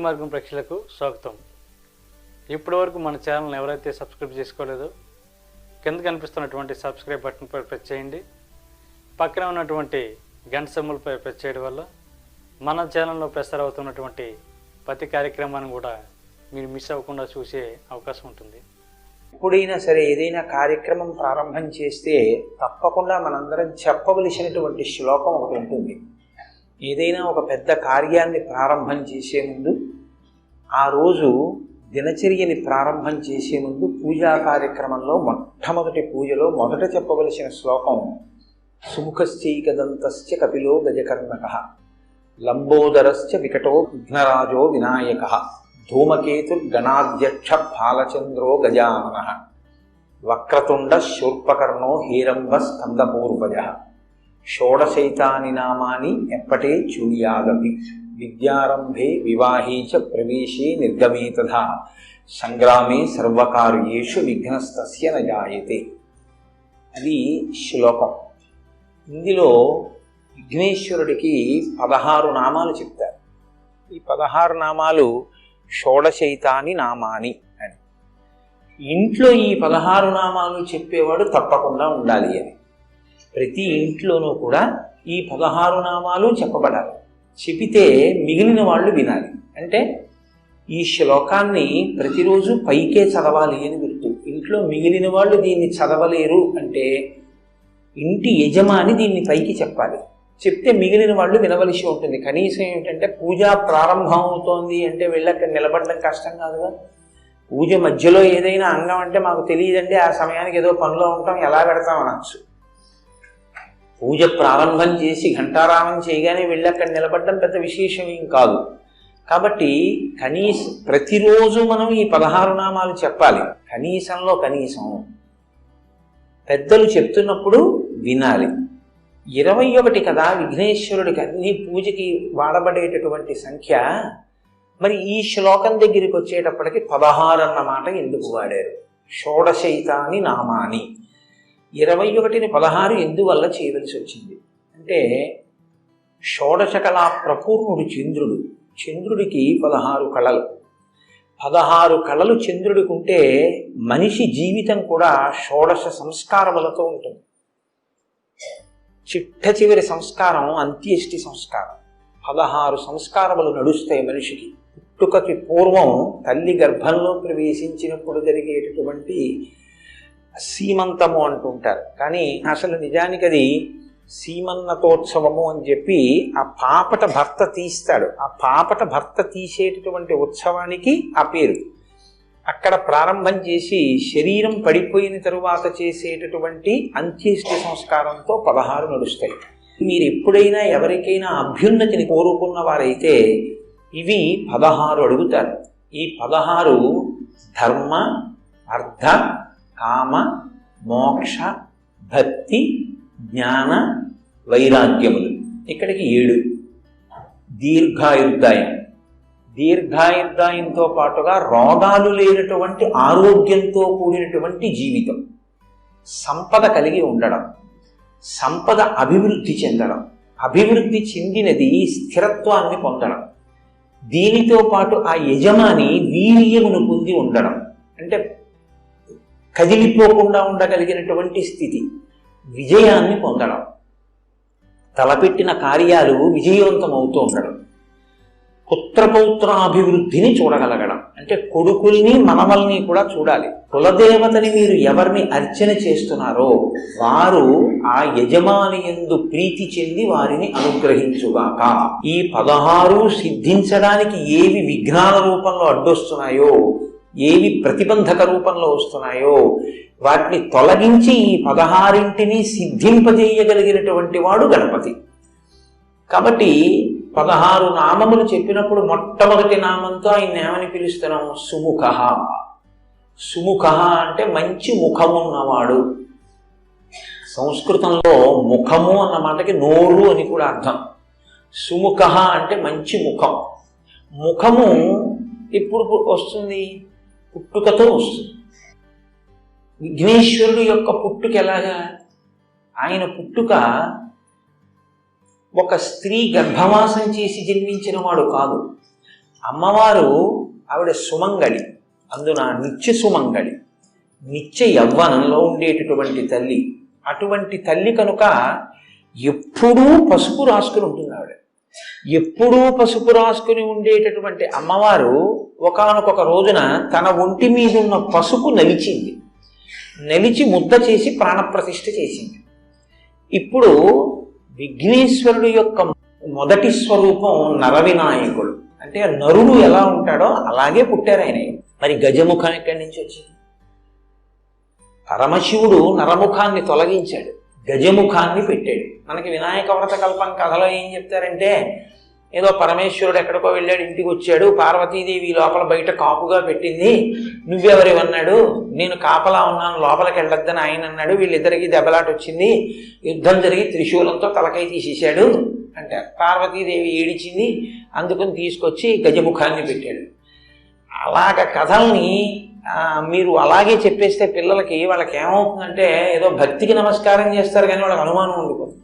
మార్గం ప్రేక్షకులకు స్వాగతం. ఇప్పటివరకు మన ఛానల్ని ఎవరైతే సబ్స్క్రైబ్ చేసుకోలేదో కింద కనిపిస్తున్నటువంటి సబ్స్క్రైబ్ బటన్పై ప్రెస్ చేయండి. పక్కన ఉన్నటువంటి గంట సింబల్పై ప్రెస్ చేయడం వల్ల మన ఛానల్లో ప్రసారం అవుతున్నటువంటి ప్రతి కార్యక్రమాన్ని కూడా మీరు మిస్ అవ్వకుండా చూసే అవకాశం ఉంటుంది. ఎప్పుడైనా సరే ఏదైనా కార్యక్రమం ప్రారంభం చేస్తే తప్పకుండా మనందరం చెప్పవలసినటువంటి శ్లోకం ఒకటి ఉంటుంది. ఏదైనా ఒక పెద్ద కార్యాన్ని ప్రారంభం చేసే ముందు, ఆ రోజు దినచర్యని ప్రారంభం చేసే ముందు పూజా కార్యక్రమంలో మొట్టమొదటి పూజలో మొదట చెప్పవలసిన శ్లోకం సుముఖశ్చైకదంతస్య కపిలో గజకర్ణకః లంబోదరశ్చ వికటో విఘ్నరాజో వినాయకః ధూమకేతుర్గణాధ్యక్ష బాలచంద్రో గజాననః వక్రతుండ శూర్పకర్ణో హీరంబ స్కందపూర్వజః షోడశైతాని నామాని ఎప్పటే చూయాగపి విద్యారంభే వివాహే చ ప్రవేశే నిర్గమే తథా సంగ్రామే సర్వకార్యేషు విఘ్నస్తస్య న జాయతే. అది శ్లోకం. ఇందులో విఘ్నేశ్వరుడికి 16 నామాలు చెప్తారు. ఈ 16 నామాలు షోడశైతాని నామాని అని. ఇంట్లో ఈ 16 నామాలు చెప్పేవాడు తప్పకుండా ఉండాలి అని. ప్రతి ఇంట్లోనూ కూడా ఈ 16 నామాలు చెప్పబడాలి. చెబితే మిగిలిన వాళ్ళు వినాలి. అంటే ఈ శ్లోకాన్ని ప్రతిరోజు పైకే చదవాలి అని గుర్తు. ఇంట్లో మిగిలిన వాళ్ళు దీన్ని చదవలేరు అంటే ఇంటి యజమాని దీన్ని పైకి చెప్పాలి. చెప్తే మిగిలిన వాళ్ళు వినవలసి ఉంటుంది. కనీసం ఏమిటంటే పూజ ప్రారంభం అవుతోంది అంటే వెళ్ళి అక్కడ నిలబడడం కష్టం కాదుగా. పూజ మధ్యలో ఏదైనా అంగం అంటే మాకు తెలియదండి, ఆ సమయానికి ఏదో పనిలో ఉంటాం, ఎలా పెడతాం అనొచ్చు. పూజ ప్రారంభం చేసి ఘంటారామం చేయగానే వెళ్ళి అక్కడ నిలబడడం పెద్ద విశేషం ఏం కాదు. కాబట్టి ప్రతిరోజు మనం ఈ 16 నామాలు చెప్పాలి. కనీసంలో కనీసం పెద్దలు చెప్తున్నప్పుడు వినాలి. 21 కదా విఘ్నేశ్వరుడికి అన్ని పూజకి వాడబడేటటువంటి సంఖ్య. మరి ఈ శ్లోకం దగ్గరికి వచ్చేటప్పటికి 16 అన్నమాట ఎందుకు వాడారు? షోడశైతాని నామాని. 21ని 16 ఎందువల్ల చేయవలసి వచ్చింది అంటే షోడశ కళా ప్రపూర్ణుడు చంద్రుడు. చంద్రుడికి 16 కళలు. 16 కళలు చంద్రుడికి ఉంటే మనిషి జీవితం కూడా షోడశ సంస్కారములతో ఉంటుంది. చిట్ట చివరి సంస్కారం అంత్యేష్టి సంస్కారం. 16 సంస్కారములు నడుస్తాయి మనిషికి. పుట్టుకకి పూర్వం తల్లి గర్భంలో ప్రవేశించినప్పుడు జరిగేటటువంటి సీమంతము అంటుంటారు. కానీ అసలు నిజానికి అది సీమన్నతోత్సవము అని చెప్పి ఆ పాపట భర్త తీస్తాడు. ఆ పాపట భర్త తీసేటటువంటి ఉత్సవానికి ఆ పేరు. అక్కడ ప్రారంభం చేసి శరీరం పడిపోయిన తరువాత చేసేటటువంటి అంత్యేష్టి సంస్కారంతో 16 నడుస్తాయి. మీరు ఎప్పుడైనా ఎవరికైనా అభ్యున్నతిని కోరుకున్న వారైతే ఇవి 16 అడుగుతారు. ఈ 16 ధర్మ, అర్థ, కామ, మోక్ష, భక్తి, జ్ఞాన, వైరాగ్యములు. ఇక్కడికి 7. దీర్ఘాయుర్దాయం. దీర్ఘాయుర్దాయంతో పాటుగా రోగాలు లేనటువంటి ఆరోగ్యంతో కూడినటువంటి జీవితం. సంపద కలిగి ఉండడం, సంపద అభివృద్ధి చెందడం, అభివృద్ధి చెందినది స్థిరత్వాన్ని పొందడం, దీనితో పాటు ఆ యజమాని వీర్యమును పొంది ఉండడం, అంటే కదిలిపోకుండా ఉండగలిగినటువంటి స్థితి, విజయాన్ని పొందడం, తలపెట్టిన కార్యాలు విజయవంతం అవుతూ ఉండడం, పుత్రపౌత్రాభివృద్ధిని చూడగలగడం, అంటే కొడుకుల్ని మనవల్ని కూడా చూడాలి. కులదేవతని మీరు ఎవరిని అర్చన చేస్తున్నారో వారు ఆ యజమాని యందు ప్రీతి చెంది వారిని అనుగ్రహించుగాక. ఈ 16 సిద్ధించడానికి ఏవి విఘ్నాల రూపంలో అడ్డొస్తున్నాయో, ఏవి ప్రతిబంధక రూపంలో వస్తున్నాయో వాటిని తొలగించి ఈ 16ంటిని సిద్ధింపజేయగలిగినటువంటి వాడు గణపతి. కాబట్టి 16 నామములు చెప్పినప్పుడు మొట్టమొదటి నామంతో ఆయన ఏమని పిలుస్తున్నాం? సుముఖ. సుముఖ అంటే మంచి ముఖమున్నవాడు. సంస్కృతంలో ముఖము అన్న మాటకి నోరు అని కూడా అర్థం. సుముఖ అంటే మంచి ముఖం. ముఖము ఎప్పుడు వస్తుంది? పుట్టుకతో వస్తుంది. విఘ్నేశ్వరుడు యొక్క పుట్టుక ఎలాగా? ఆయన పుట్టుక ఒక స్త్రీ గర్భవాసం చేసి జన్మించిన వాడు కాదు. అమ్మవారు ఆవిడ సుమంగళి, అందున నిత్య సుమంగళి, నిత్య యవ్వనంలో ఉండేటటువంటి తల్లి. అటువంటి తల్లి కనుక ఎప్పుడూ పసుపు రాసుకుని ఉంటుంది ఆవిడ. ఎప్పుడూ పసుపు రాసుకుని ఉండేటటువంటి అమ్మవారు ఒకానొక రోజున తన ఒంటి మీద ఉన్న పసుపు నలిచింది. నలిచి ముద్ద చేసి ప్రాణప్రతిష్ఠ చేసింది. ఇప్పుడు విఘ్నేశ్వరుడు యొక్క మొదటి స్వరూపం నరవినాయకుడు. అంటే నరుడు ఎలా ఉంటాడో అలాగే పుట్టారు ఆయన. మరి గజముఖం ఎక్కడి నుంచి వచ్చింది? పరమశివుడు నరముఖాన్ని తొలగించాడు, గజముఖాన్ని పెట్టాడు. మనకి వినాయక వ్రత కల్పం కథలో ఏం చెప్తారంటే, ఏదో పరమేశ్వరుడు ఎక్కడికో వెళ్ళాడు, ఇంటికి వచ్చాడు, పార్వతీదేవి లోపల బయట కాపుగా పెట్టింది, నువ్వెవరివన్నాడు, నేను కాపలా ఉన్నాను లోపలికి వెళ్ళొద్దని ఆయన అన్నాడు, వీళ్ళిద్దరికి దెబ్బలాట వచ్చింది, యుద్ధం జరిగి త్రిశూలంతో తలకై తీసేశాడు అంటారు. పార్వతీదేవి ఏడిచింది, అందుకని తీసుకొచ్చి గజముఖాన్ని పెట్టాడు. అలాగ కథల్ని మీరు అలాగే చెప్పేస్తే పిల్లలకి వాళ్ళకి ఏమవుతుందంటే ఏదో భక్తికి నమస్కారం చేస్తారు కానీ వాళ్ళకి అనుమానం ఉండిపోతుంది.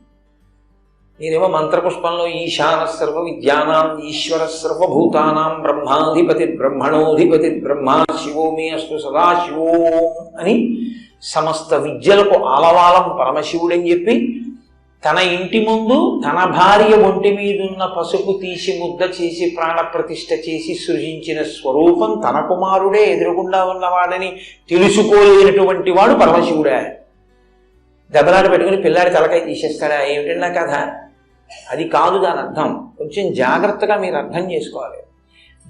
మీరేమో మంత్రపుష్పంలో ఈశాన సర్వ విద్యానాం ఈశ్వర సర్వభూతానాం బ్రహ్మాధిపతి బ్రహ్మణోధిపతి బ్రహ్మా శివో మే అస్తు సదాశివో అని సమస్త విద్యలకు ఆలవాలం పరమశివుడని చెప్పి తన ఇంటి ముందు తన భార్య ఒంటి మీదున్న పసుపు తీసి ముద్ద చేసి ప్రాణప్రతిష్ఠ చేసి సృజించిన స్వరూపం తన కుమారుడే ఎదురుగుండా ఉన్నవాడని తెలుసుకోలేనటువంటి వాడు పరమశివుడే. దెబ్బలాట పెట్టుకుని పిల్లాడి తలకాయ తీసేస్తాడా? ఏమిటన్నా కథ? అది కాదు దాని అర్థం. కొంచెం జాగ్రత్తగా మీరు అర్థం చేసుకోవాలి.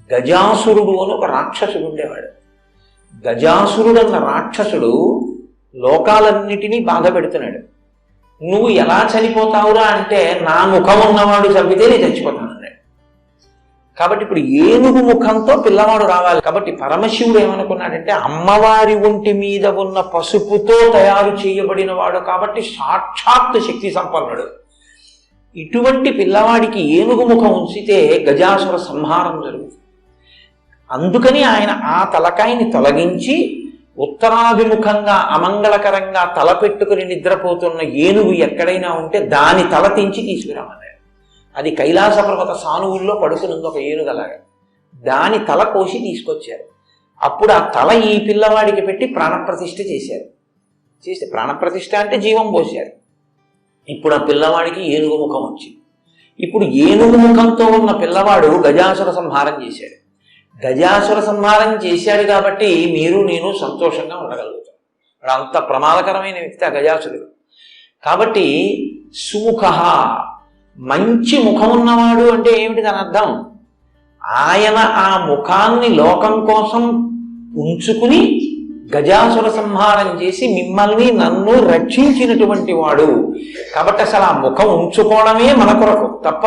గజాసురుడు అని ఒక రాక్షసుడు ఉండేవాడు. గజాసురుడు అన్న రాక్షసుడు లోకాలన్నిటినీ బాధ పెడుతున్నాడు. నువ్వు ఎలా చనిపోతావురా అంటే, నా ముఖం ఉన్నవాడు చంపితే నేను చచ్చిపోతాను అన్నాడు. కాబట్టి ఇప్పుడు ఏనుగు ముఖంతో పిల్లవాడు రావాలి. కాబట్టి పరమశివుడు ఏమనుకున్నాడంటే, అమ్మవారి ఒంటి మీద ఉన్న పసుపుతో తయారు చేయబడిన వాడు కాబట్టి సాక్షాత్ శక్తి సంపన్నుడు. ఇటువంటి పిల్లవాడికి ఏనుగు ముఖం ఉంచితే గజాసుర సంహారం జరుగుతుంది. అందుకని ఆయన ఆ తలకాయని తొలగించి ఉత్తరాభిముఖంగా అమంగళకరంగా తల పెట్టుకుని నిద్రపోతున్న ఏనుగు ఎక్కడైనా ఉంటే దాని తల తెంచి తీసుకురామన్నాడు. అది కైలాస పర్వత సానువుల్లో పడుకునుంది ఒక ఏనుగలాగా. దాని తల కోసి తీసుకొచ్చారు. అప్పుడు ఆ తల ఈ పిల్లవాడికి పెట్టి ప్రాణప్రతిష్ఠ చేశారు. చేస్తే ప్రాణప్రతిష్ఠ అంటే జీవం పోశారు. ఇప్పుడు ఆ పిల్లవాడికి ఏనుగు ముఖం వచ్చింది. ఇప్పుడు ఏనుగు ముఖంతో ఉన్న పిల్లవాడు గజాసుర సంహారం చేశాడు. గజాసుర సంహారం చేశాడు కాబట్టి మీరు నేను సంతోషంగా ఉండగలుగుతాం. వాడు అంత ప్రమాదకరమైన వ్యక్తి ఆ గజాసురుడు. కాబట్టి సుముఖ, మంచి ముఖం ఉన్నవాడు అంటే ఏమిటి దాని అర్థం? ఆయన ఆ ముఖాన్ని లోకం కోసం ఉంచుకుని గజాసుర సంహారం చేసి మిమ్మల్ని నన్ను రక్షించినటువంటి వాడు. కాబట్టి అసలు ఆ ముఖం ఉంచుకోవడమే మన కొరకు తప్ప,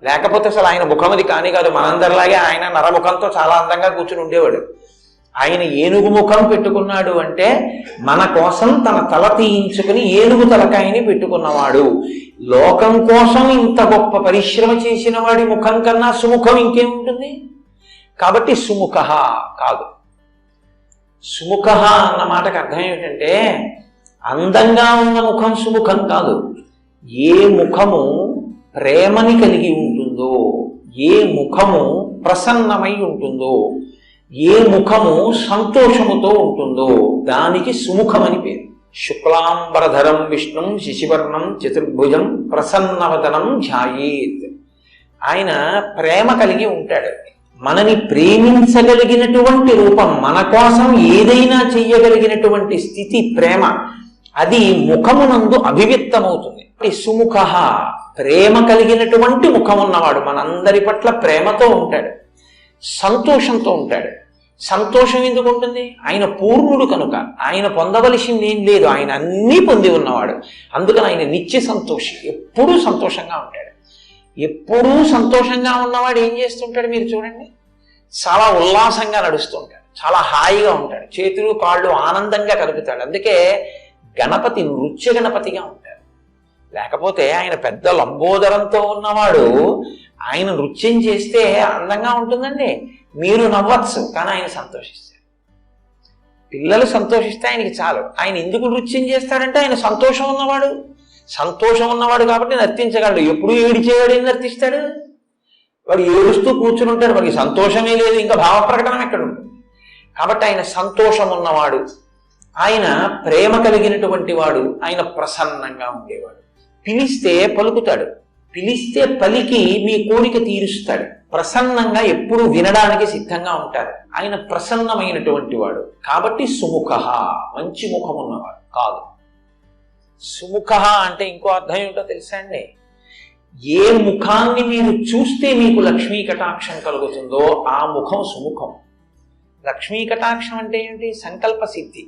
లేకపోతే అసలు ఆయన ముఖం అది కాని కాదు. మనందరిలాగే ఆయన నరముఖంతో చాలా అందంగా కూర్చుని ఉండేవాడు. ఆయన ఏనుగు ముఖం పెట్టుకున్నాడు అంటే మన కోసం తన తల తీయించుకుని ఏనుగు తలకాయని పెట్టుకున్నవాడు. లోకం కోసం ఇంత గొప్ప పరిశ్రమ చేసిన వాడి ముఖం కన్నా సుముఖం ఇంకేముంటుంది? కాబట్టి సుముఖ కాదు. సుముఖ అన్న మాటకు అర్థం ఏమిటంటే, అందంగా ఉన్న ముఖం సుముఖం కాదు. ఏ ముఖము ప్రేమని కలిగి ఉంటుందో, ఏ ముఖము ప్రసన్నమై ఉంటుందో, ఏ ముఖము సంతోషముతో ఉంటుందో దానికి సుముఖమని పేరు. శుక్లాంబరధరం విష్ణుం శశివర్ణం చతుర్భుజం ప్రసన్నవదనం ధ్యాయేత్. ఆయన ప్రేమ కలిగి ఉంటాడు. మనని ప్రేమించగలిగినటువంటి రూపం, మన కోసం ఏదైనా చెయ్యగలిగినటువంటి స్థితి ప్రేమ, అది ముఖమునందు అభివ్యక్తమవుతుంది. సుముఖ, ప్రేమ కలిగినటువంటి ముఖం ఉన్నవాడు మనందరి పట్ల ప్రేమతో ఉంటాడు, సంతోషంతో ఉంటాడు. సంతోషం ఎందుకు ఉంటుంది? ఆయన పూర్ణుడు కనుక ఆయన పొందవలసింది ఏం లేదు, ఆయన అన్నీ పొంది ఉన్నవాడు. అందుకని ఆయన నిత్య సంతోషి, ఎప్పుడూ సంతోషంగా ఉంటాడు. ఎప్పుడూ సంతోషంగా ఉన్నవాడు ఏం చేస్తుంటాడు మీరు చూడండి, చాలా ఉల్లాసంగా నడుస్తుంటాడు, చాలా హాయిగా ఉంటాడు, చేతులు కాళ్ళు ఆనందంగా కలుపుతాడు. అందుకే గణపతి నృత్య గణపతిగా ఉంటాడు. లేకపోతే ఆయన పెద్ద లంబోదరంతో ఉన్నవాడు ఆయన నృత్యం చేస్తే అందంగా ఉంటుందండి. మీరు నవ్వచ్చు కానీ ఆయన సంతోషిస్తాడు. పిల్లలు సంతోషిస్తే ఆయనకి చాలు. ఆయన ఎందుకు నృత్యం చేస్తాడంటే ఆయన సంతోషం ఉన్నవాడు. సంతోషం ఉన్నవాడు కాబట్టి నర్తించగలడు. ఎప్పుడు ఏడిచేవాడు ఏం నర్తిస్తాడు? వాడు ఏడుస్తూ కూర్చుని ఉంటాడు, వాడికి సంతోషమే లేదు, ఇంకా భావ ప్రకటన ఎక్కడ ఉంటుంది. కాబట్టి ఆయన సంతోషం ఉన్నవాడు, ఆయన ప్రేమ కలిగినటువంటి వాడు, ఆయన ప్రసన్నంగా ఉండేవాడు. పిలిస్తే పలుకుతాడు, పిలిస్తే పలికి మీ కోరిక తీరుస్తాడు. ప్రసన్నంగా ఎప్పుడూ వినడానికి సిద్ధంగా ఉంటారు. ఆయన ప్రసన్నమైనటువంటి వాడు. కాబట్టి సుముఖ, మంచి ముఖం ఉన్నవాడు కాదు. సుముఖ అంటే ఇంకో అర్థం ఏమిటో తెలుసా అండి? ఏ ముఖాన్ని మీరు చూస్తే మీకు లక్ష్మీ కటాక్షం కలుగుతుందో ఆ ముఖం సుముఖం. లక్ష్మీ కటాక్షం అంటే ఏంటి? సంకల్ప సిద్ధి.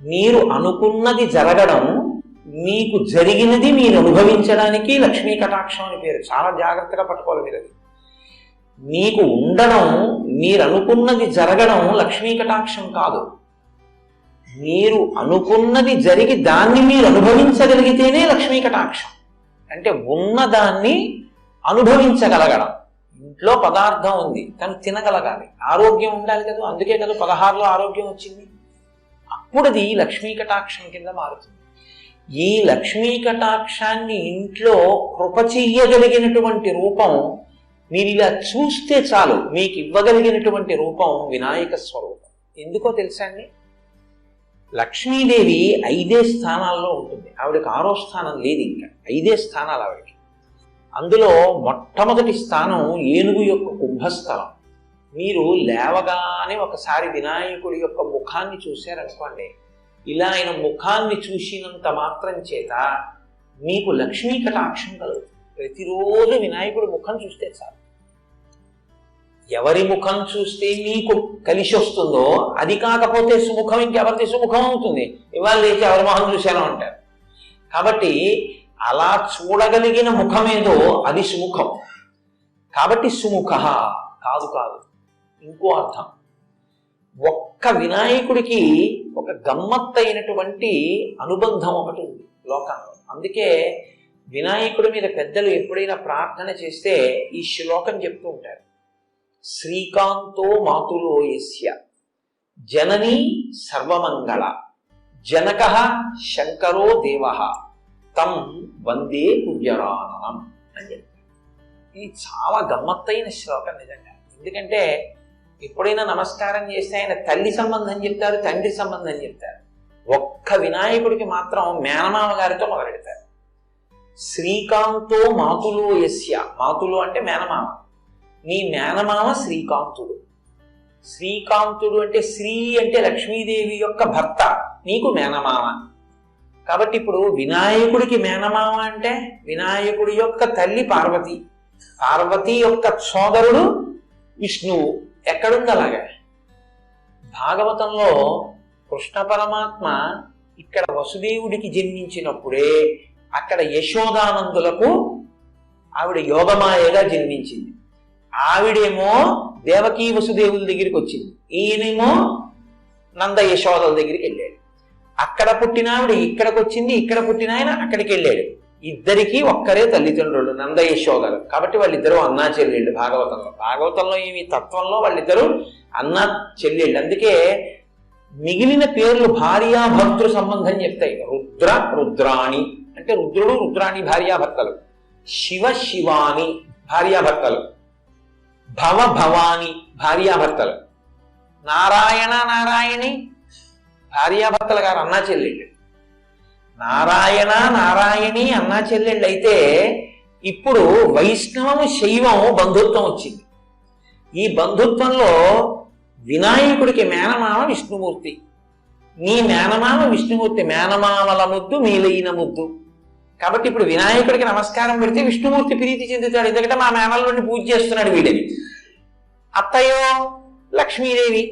మీరు అనుకున్నది జరగడం, మీకు జరిగినది మీరు అనుభవించడానికి లక్ష్మీ కటాక్షం అని పేరు. చాలా జాగ్రత్తగా పట్టుకోవాలి మీరు. అది మీకు ఉండడం, మీరు అనుకున్నది జరగడం లక్ష్మీ కటాక్షం కాదు. మీరు అనుకున్నది జరిగి దాన్ని మీరు అనుభవించగలిగితేనే లక్ష్మీ కటాక్షం. అంటే ఉన్నదాన్ని అనుభవించగలగడం. ఇంట్లో పదార్థం ఉంది కానీ తినగలగాలి, ఆరోగ్యం ఉండాలి కదా. అందుకే కదా 16లో ఆరోగ్యం వచ్చింది. అప్పుడు అది లక్ష్మీ కటాక్షం కింద మారుతుంది. ఈ లక్ష్మీ కటాక్షాన్ని ఇంట్లో కృప చెయ్యగలిగినటువంటి రూపం మీరు ఇలా చూస్తే చాలు, మీకు ఇవ్వగలిగినటువంటి రూపం వినాయక స్వరూపం. ఎందుకో తెలుసా అండి? లక్ష్మీదేవి 5 స్థానాల్లో ఉంటుంది. ఆవిడకి 6వ స్థానం లేదు, ఇంకా 5 స్థానాలు ఆవిడకి. అందులో మొట్టమొదటి స్థానం ఏనుగు యొక్క కుంభస్థలం. మీరు లేవగానే ఒకసారి వినాయకుడి యొక్క ముఖాన్ని చూశారనుకోండి, ఇలా ఆయన ముఖాన్ని చూసినంత మాత్రం చేత మీకు లక్ష్మీ కటాక్షం కలుగుతుంది. ప్రతిరోజు వినాయకుడి ముఖం చూస్తే చాలు. ఎవరి ముఖం చూస్తే మీకు కలిసి వస్తుందో అది కాకపోతే సుముఖం ఇంకెవరిది సుముఖం అవుతుంది? ఇవాళ లేచి ఎవరి మొహం చూశాను అంటారు. కాబట్టి అలా చూడగలిగిన ముఖమేదో అది సుముఖం. కాబట్టి సుముఖ కాదు కాదు, ఇంకో అర్థం. ఒక్క వినాయకుడికి ఒక గమ్మత్తైనటువంటి అనుబంధం ఒకటి ఉంది లోకంలో. అందుకే వినాయకుడి మీద పెద్దలు ఎప్పుడైనా ప్రార్థన చేస్తే ఈ శ్లోకం చెప్తూ ఉంటారు. శ్రీకాంతో మాతులో యస్య జననీ సర్వమంగళ జనకః శంకరో దేవః తం వందే కుర్యరానం అని చెప్తారు. ఇది చాలా గమ్మత్తైన శ్లోకం నిజంగా. ఎందుకంటే ఎప్పుడైనా నమస్కారం చేస్తే ఆయన తల్లి సంబంధం చెప్తారు, తండ్రి సంబంధం చెప్తారు. ఒక్క వినాయకుడికి మాత్రం మేనమామ గారితో మొదలెడతారు. శ్రీకాంతో మాతులో యస్య, మాతులు అంటే మేనమామ. నీ మేనమామ శ్రీకాంతుడు. శ్రీకాంతుడు అంటే శ్రీ అంటే లక్ష్మీదేవి యొక్క భర్త, నీకు మేనమామ. కాబట్టి ఇప్పుడు వినాయకుడికి మేనమామ అంటే వినాయకుడి యొక్క తల్లి పార్వతి, పార్వతి యొక్క సోదరుడు విష్ణువు. ఎక్కడుంది అలాగా? భాగవతంలో కృష్ణ పరమాత్మ ఇక్కడ వసుదేవుడికి జన్మించినప్పుడే అక్కడ యశోదానందులకు ఆవిడ యోగమాయగా జన్మించింది. ఆవిడేమో దేవకీ వసుదేవుల దగ్గరికి వచ్చింది, ఈయనేమో నంద యశోదల దగ్గరికి వెళ్ళాడు. అక్కడ పుట్టిన ఆవిడ ఇక్కడికి వచ్చింది, ఇక్కడ పుట్టిన ఆయన అక్కడికి వెళ్ళాడు. ఇద్దరికీ ఒక్కరే తల్లిదండ్రులు నంద యశోదలు. కాబట్టి వాళ్ళిద్దరూ అన్నా చెల్లెళ్ళు. భాగవతంలో ఈ తత్వంలో వాళ్ళిద్దరూ అన్నా చెల్లెళ్ళు. అందుకే మిగిలిన పేర్లు భార్యాభర్తృ సంబంధం చెప్తాయి. రుద్ర రుద్రాణి అంటే రుద్రుడు రుద్రాణి భార్యాభర్తలు, శివ శివాని భార్యాభర్తలు, భవ భవాని భార్యాభర్తలు, నారాయణ నారాయణి భార్యాభర్తలు గారు అన్నా చెల్లెళ్ళు. నారాయణ నారాయణి అన్నా చెల్లెళ్ళు అయితే ఇప్పుడు వైష్ణవము శైవము బంధుత్వం వచ్చింది. ఈ బంధుత్వంలో వినాయకుడికి మేనమామ విష్ణుమూర్తి, నీ మేనమామ విష్ణుమూర్తి. మేనమామల ముద్దు మీలైన ముద్దు. కాబట్టి ఇప్పుడు వినాయకుడికి నమస్కారం పెడితే విష్ణుమూర్తి ప్రీతి చెందుతాడు. ఎందుకంటే మా మేనల నుండి పూజ చేస్తున్నాడు వీడిని. అత్తయ్యో లక్ష్మీదేవి.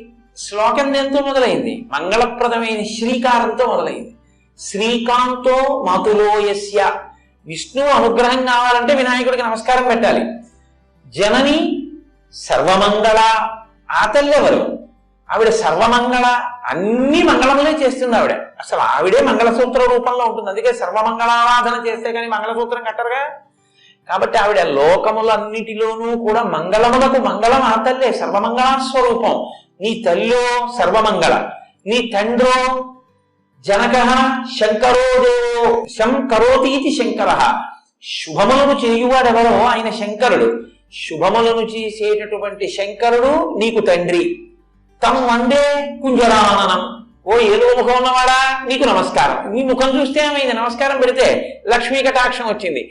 శ్లోకం ఎంతో మొదలైంది, మంగళప్రదమైన శ్రీకారంతో మొదలైంది. శ్రీకాంతో మాతులో యస్య, విష్ణువు అనుగ్రహం కావాలంటే వినాయకుడికి నమస్కారం పెట్టాలి. జనని సర్వమంగళ, ఆ తల్లి ఎవరు? ఆవిడ సర్వమంగళ, అన్ని మంగళములే చేస్తుంది ఆవిడ. అసలు ఆవిడే మంగళసూత్ర రూపంలో ఉంటుంది. అందుకే సర్వమంగళారాధన చేస్తే కానీ మంగళసూత్రం కట్టరుగా. కాబట్టి ఆవిడ లోకములన్నిటిలోనూ కూడా మంగళములకు మంగళం ఆ తల్లే, సర్వమంగళస్వరూపం. నీ తల్లో సర్వమంగళ, నీ తండ్రో జనక శంకరో దేవో శంకరోతి శంకర. శుభములను చేయువాడెవరో ఆయన శంకరుడు. శుభములను చేసేటటువంటి శంకరుడు నీకు తండ్రి. తమ్ వందే కుంజరాననం, ఓ ఏదో ముఖం ఉన్నవాడా నీకు నమస్కారం. ఈ ముఖం చూస్తే ఏమైంది? నమస్కారం పెడితే లక్ష్మీ కటాక్షం వచ్చింది.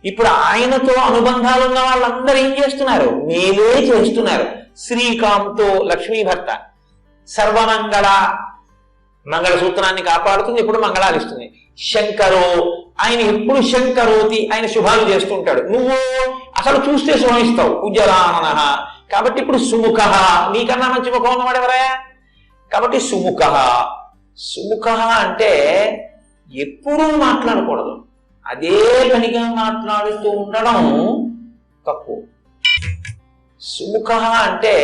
ఇప్పుడు ఆయనతో అనుబంధాలు ఉన్న వాళ్ళందరూ ఏం చేస్తున్నారు? మేలే చేస్తున్నారు. శ్రీకాంతో లక్ష్మీ భర్త, సర్వమంగళ మంగళసూత్రాన్ని కాపాడుతుంది, ఎప్పుడు మంగళాలు ఇస్తుంది. శంకరో, ఆయన ఎప్పుడు శంకరోతి, ఆయన శుభాలు చేస్తుంటాడు. నువ్వు అసలు చూస్తే శోభిస్తావు. ఉజ్జలానన, కాబట్టి ఇప్పుడు సుముఖ, నీకన్నా మంచి ముఖం ఉన్నవాడు ఎవరయా? కాబట్టి సుముఖ. సుముఖ అంటే ఎప్పుడూ మాట్లాడకూడదు, అదే పనిగా మాట్లాడుతూ ఉండడం తప్పు. సుముఖ అంటే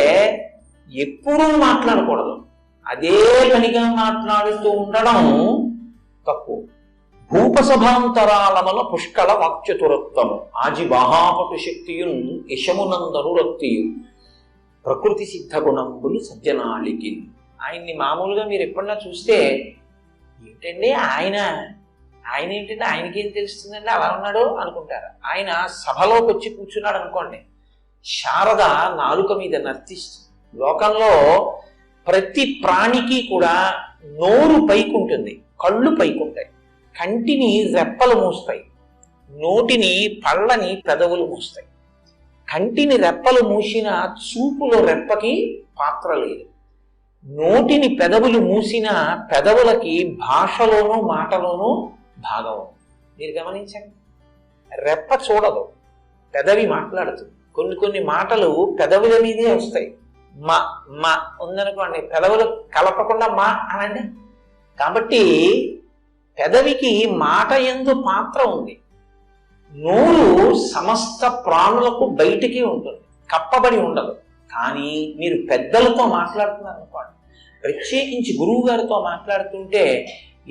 ఎప్పుడూ మాట్లాడకూడదు, అదే పనిగా మాట్లాడుతూ ఉండడం తప్పు. భూపసభాంతరాలమల పుష్కళ వాక్చతురత్వము ఆజి మహాపటు శక్తియున్ యశమునందను రక్తియు ప్రకృతి సిద్ధ గుణంబులు సజ్జనాళికి. ఆయన్ని మామూలుగా మీరు ఎప్పుడన్నా చూస్తే ఏంటండి ఆయన ఏంటంటే ఆయనకేం తెలుస్తుందండి అలా ఉన్నాడు అనుకుంటారు. ఆయన సభలోకి వచ్చి కూర్చున్నాడు అనుకోండి, శారద నాలుక మీద నర్తిస్తుంది. లోకంలో ప్రతి ప్రాణికి కూడా నోరు పైకుంటుంది, కళ్ళు పైకుంటాయి, కంటిని రెప్పలు మూస్తాయి, నోటిని పళ్ళని పెదవులు మూస్తాయి. కంటిని రెప్పలు మూసిన చూపులో రెప్పకి పాత్ర లేదు, నోటిని పెదవులు మూసిన పెదవులకి భాషలోనూ మాటలోనూ భాగం. మీరు గమనించండి, రెప్ప చూడదు, పెదవి మాట్లాడుతుంది. కొన్ని మాటలు పెదవుల మీదే వస్తాయి. మా మా ఉందనుకోండి, పెదవులు కలపకుండా మా అనండి. కాబట్టి పెదవికి మాట యందు పాత్ర ఉంది. నోరు సమస్త ప్రాణులకు బయటికి ఉంటుంది, కప్పబడి ఉండదు. కానీ మీరు పెద్దలతో మాట్లాడుతున్నారు అనుకోండి, ప్రత్యేకించి గురువు గారితో మాట్లాడుతుంటే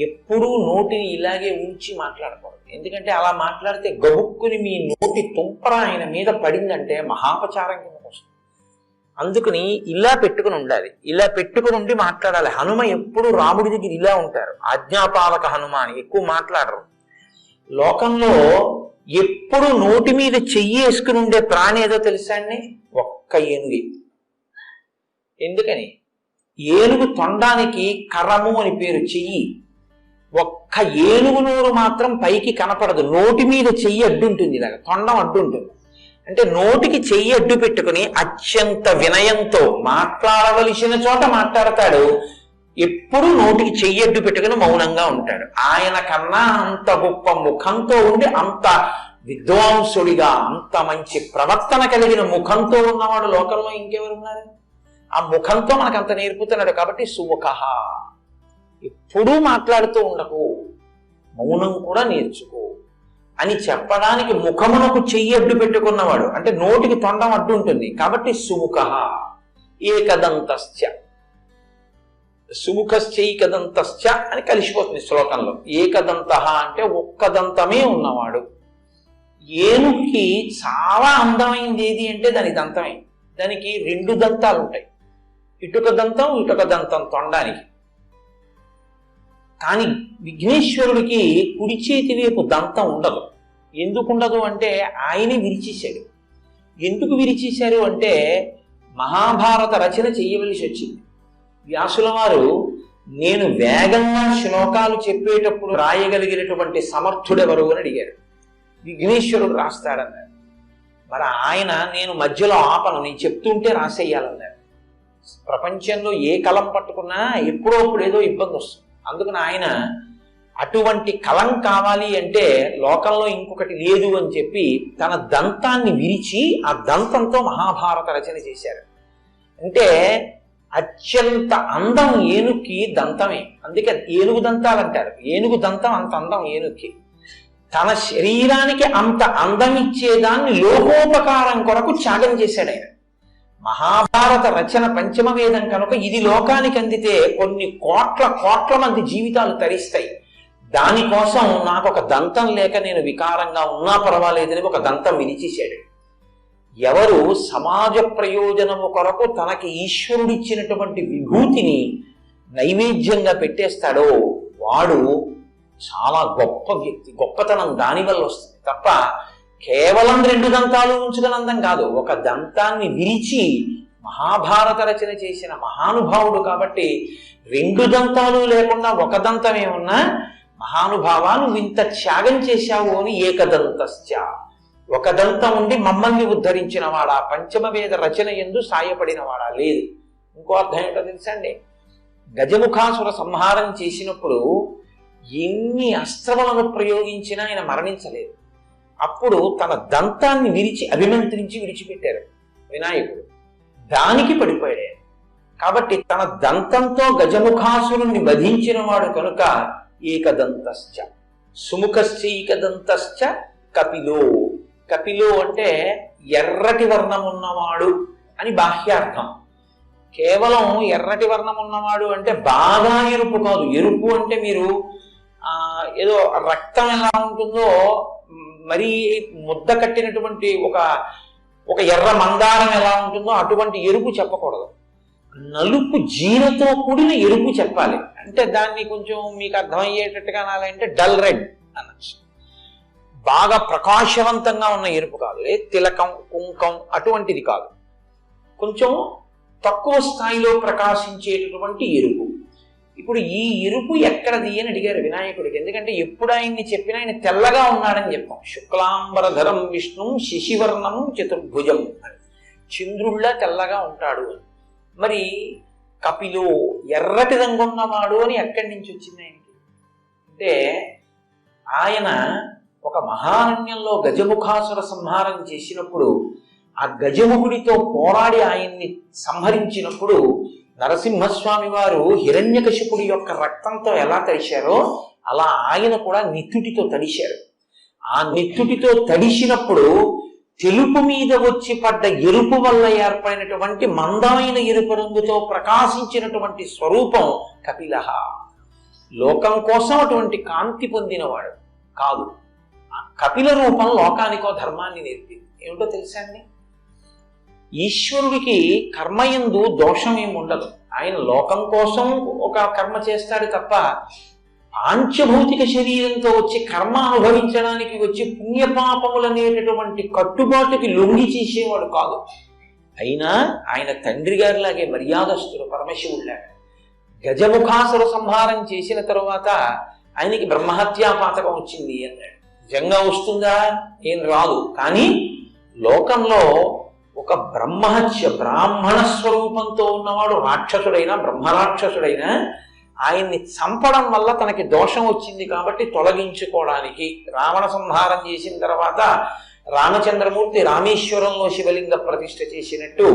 ఎప్పుడూ నోటిని ఇలాగే ఉంచి మాట్లాడకూడదు. ఎందుకంటే అలా మాట్లాడితే గబుక్కుని మీ నోటి తుంపర ఆయన మీద పడిందంటే మహాపచారం కిందకు వస్తుంది. అందుకని ఇలా పెట్టుకుని ఉండాలి, ఇలా పెట్టుకుని ఉండి మాట్లాడాలి. హనుమ ఎప్పుడు రాముడి దగ్గర ఇలా ఉంటారు, ఆజ్ఞాపాలక హనుమ అని ఎక్కువ మాట్లాడరు. లోకంలో ఎప్పుడు నోటి మీద చెయ్యి వేసుకుని ఉండే ప్రాణి ఏదో తెలుసా అండి? ఒక్క ఏనుగు. ఎందుకని? ఏనుగు తొండానికి కర్రము అని పేరు, చెయ్యి. ఒక్క ఏనుగు నోరు మాత్రం పైకి కనపడదు, నోటి మీద చెయ్యి అడ్డుంటుంది, ఇలాగ తొండం అడ్డుంటుంది. అంటే నోటికి చెయ్యి అడ్డు పెట్టుకుని అత్యంత వినయంతో మాట్లాడవలసిన చోట మాట్లాడతాడు, ఎప్పుడు నోటికి చెయ్యి అడ్డు పెట్టుకుని మౌనంగా ఉంటాడు. ఆయన కన్నా అంత గొప్ప ముఖంతో ఉండి, అంత విద్వాంసుడిగా, అంత మంచి ప్రవర్తన కలిగిన ముఖంతో ఉన్నవాడు లోకంలో ఇంకెవరున్నారు? ఆ ముఖంతో మనకు అంత నేర్పుతున్నాడు. కాబట్టి సుముఖ, ఎప్పుడూ మాట్లాడుతూ ఉండకు, మౌనం కూడా నేర్చుకో అని చెప్పడానికి ముఖమునకు చెయ్యి అడ్డు పెట్టుకున్నవాడు, అంటే నోటికి తొండం అడ్డు ఉంటుంది. కాబట్టి సుముఖ. ఏకదంతశ్చ, సుముఖశ్చైకదంతశ్చ అని కలిసిపోతుంది శ్లోకంలో. ఏకదంత అంటే ఒక్క దంతమే ఉన్నవాడు. ఏనుగుకి చాలా అందమైంది ఏది అంటే దాని దంతమే. దానికి రెండు దంతాలు ఉంటాయి, ఇటుక దంతం ఇటుక దంతం తొండానికి. కానీ విఘ్నేశ్వరుడికి కుడి చేతి వైపు దంతం ఉండదు. ఎందుకు ఉండదు అంటే ఆయనే విరిచేశాడు. ఎందుకు విరిచేశారు అంటే మహాభారత రచన చేయవలసి వచ్చింది. వ్యాసుల వారు నేను వేగంగా శ్లోకాలు చెప్పేటప్పుడు రాయగలిగినటువంటి సమర్థుడెవరు అని అడిగారు. విఘ్నేశ్వరుడు రాస్తాడన్నారు. మరి ఆయన నేను మధ్యలో ఆపను, నేను చెప్తుంటే రాసేయాలన్నారు. ప్రపంచంలో ఏ కలం పట్టుకున్నా ఎప్పుడో అప్పుడు ఏదో ఇబ్బంది వస్తుంది. అందుకని ఆయన అటువంటి కలం కావాలి అంటే లోకంలో ఇంకొకటి లేదు అని చెప్పి తన దంతాన్ని విరిచి ఆ దంతంతో మహాభారత రచన చేశారు. అంటే అత్యంత అందం ఏనుగుకి దంతమే, అందుకే ఏనుగు దంతాలు అంటారు. ఏనుగు దంతం అంత అందం ఏనుగుకి. తన శరీరానికి అంత అందం ఇచ్చేదాన్ని లోకోపకారం కొరకు త్యాగం చేశాడు ఆయన. మహాభారత రచన పంచమ వేదం కనుక ఇది లోకానికి అందితే కొన్ని కోట్ల మంది జీవితాలు తరిస్తాయి. దానికోసం నాకు ఒక దంతం లేక నేను వికారంగా ఉన్నా పర్వాలేదని ఒక దంతం విరిచేశాడు. ఎవరు సమాజ ప్రయోజనము కొరకు తనకి ఈశ్వరుడిచ్చినటువంటి విభూతిని నైవేద్యంగా పెట్టేస్తాడో వాడు చాలా గొప్ప వ్యక్తి. గొప్పతనం దానివల్ల వస్తుంది తప్ప కేవలం 2 దంతాలు ఉంచుకుని అందం కాదు, ఒక దంతాన్ని విరిచి మహాభారత రచన చేసిన మహానుభావుడు కాబట్టి 2 దంతాలు లేకుండా ఒక దంతం ఏమన్నా మహానుభావా నువ్వు ఇంత త్యాగం చేశావు అని ఏకదంతశ్చ, ఒక దంతం ఉండి మమ్మల్ని ఉద్ధరించిన వాడా, పంచమవేద రచన యందు సాయపడిన వాడా. లేదు. ఇంకో అర్థం ఏంటో తెలుసా అండి, గజముఖాసుర సంహారం చేసినప్పుడు ఎన్ని అస్త్రములను ప్రయోగించినా ఆయన మరణించలేదు. అప్పుడు తన దంతాన్ని విరిచి అభిమంత్రించి విడిచిపెట్టారు వినాయకుడు, దానికి పడిపోయాడు. కాబట్టి తన దంతంతో గజముఖాసురుణ్ణి వధించిన వాడు కనుక ఏకదంతశ్చ. సుముఖశ్చైకదంతశ్చ కపిలో. కపిలో అంటే ఎర్రటి వర్ణం ఉన్నవాడు అని బాహ్యార్థం. కేవలం ఎర్రటి వర్ణం ఉన్నవాడు అంటే బాగా ఎరుపు కాదు. ఎరుపు అంటే మీరు ఏదో రక్తం ఎలా ఉంటుందో మరీ ముద్ద కట్టినటువంటి ఒక ఎర్ర మందారం ఎలా ఉంటుందో అటువంటి ఎరుపు చెప్పకూడదు. నలుపు జీరతో కూడిన ఎరుపు చెప్పాలి. అంటే దాన్ని కొంచెం మీకు అర్థమయ్యేటట్టుగా అనాలంటే డల్ రెడ్ అనొచ్చు. బాగా ప్రకాశవంతంగా ఉన్న ఎరుపు కాదు, తిలకం కుంకం అటువంటిది కాదు, కొంచెం తక్కువ స్థాయిలో ప్రకాశించేటటువంటి ఎరుపు. ఇప్పుడు ఈ ఎరుపు ఎక్కడది అని అడిగారు వినాయకుడికి. ఎందుకంటే ఎప్పుడు ఆయన్ని చెప్పినా ఆయన తెల్లగా ఉన్నాడని చెప్పాం. శుక్లాంబరధరం విష్ణు శశివర్ణం చతుర్భుజం అని, చంద్రుళ్ళ తెల్లగా ఉంటాడు అని. మరి కపిలో ఎర్రటి రంగున్నవాడు అని ఎక్కడి నుంచి వచ్చింది ఆయనకి అంటే, ఆయన ఒక మహారణ్యంలో గజముఖాసుర సంహారం చేసినప్పుడు ఆ గజముఖుడితో పోరాడి ఆయన్ని సంహరించినప్పుడు నరసింహస్వామి వారు హిరణ్యకశిపుడి యొక్క రక్తంతో ఎలా తడిశారో అలా ఆయన కూడా నిత్తుటితో తడిశారు. ఆ నిత్తుటితో తడిసినప్పుడు తెలుపు మీద వచ్చి పడ్డ ఎరుపు వల్ల ఏర్పడినటువంటి మందమైన ఎరుపు రంగుతో ప్రకాశించినటువంటి స్వరూపం కపిలః. లోకం కోసం అటువంటి కాంతి పొందినవాడు కాదు. ఆ కపిల రూపం లోకానికో ధర్మాన్ని నేర్పింది. ఏమిటో తెలుసా అండి, ఈశ్వరుడికి కర్మయందు దోషం ఏమి ఉండదు. ఆయన లోకం కోసం ఒక కర్మ చేస్తాడు తప్ప పాంచభౌతిక శరీరంతో వచ్చి కర్మ అనుభవించడానికి వచ్చి పుణ్యపాపములు అనేటటువంటి కట్టుబాటుకి లొంగి చేసేవాడు కాదు. అయినా ఆయన తండ్రి గారిలాగే మర్యాదస్తుడు, పరమశివుడిలాగా. గజముఖాసుర సంహారం చేసిన తరువాత ఆయనకి బ్రహ్మహత్యా పాతకం వచ్చింది అన్నాడు. నిజంగా వస్తుందా? ఏం రాదు. కానీ లోకంలో ఒక బ్రహ్మహత్య, బ్రాహ్మణ స్వరూపంతో ఉన్నవాడు రాక్షసుడైనా బ్రహ్మరాక్షసుడైనా ఆయన్ని చంపడం వల్ల తనకి దోషం వచ్చింది కాబట్టి తొలగించుకోవడానికి రావణ సంహారం చేసిన తర్వాత రామచంద్రమూర్తి రామేశ్వరంలో శివలింగ ప్రతిష్ఠ చేసినట్టు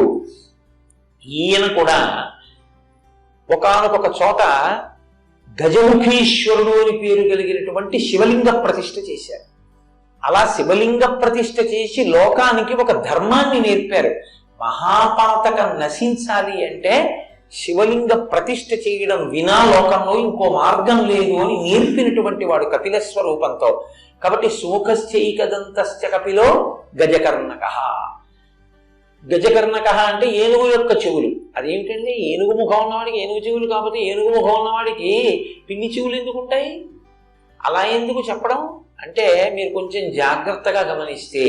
ఈయన కూడా ఒకానొక చోట గజముఖీశ్వరుడు అని పేరు కలిగినటువంటి శివలింగ ప్రతిష్ఠ చేశారు. అలా శివలింగ ప్రతిష్ఠ చేసి లోకానికి ఒక ధర్మాన్ని నేర్పారు. మహాపాతకం నశించాలి అంటే శివలింగ ప్రతిష్ఠ చేయడం వినా లోకంలో ఇంకో మార్గం లేదు అని నేర్పినటువంటి వాడు కపిల స్వరూపంతో. కాబట్టి సుముఖశ్చైకదంతశ్చ కపిలో గజకర్ణకః. గజకర్ణకః అంటే ఏనుగు యొక్క చెవులు. అదేమిటండి, ఏనుగు ముఖం ఉన్నవాడికి ఏనుగు చెవులు కాకపోతే ఏనుగు ముఖం ఉన్నవాడికి పిల్లి చెవులు ఎందుకు ఉంటాయి? అలా ఎందుకు చెప్పడం అంటే, మీరు కొంచెం జాగ్రత్తగా గమనిస్తే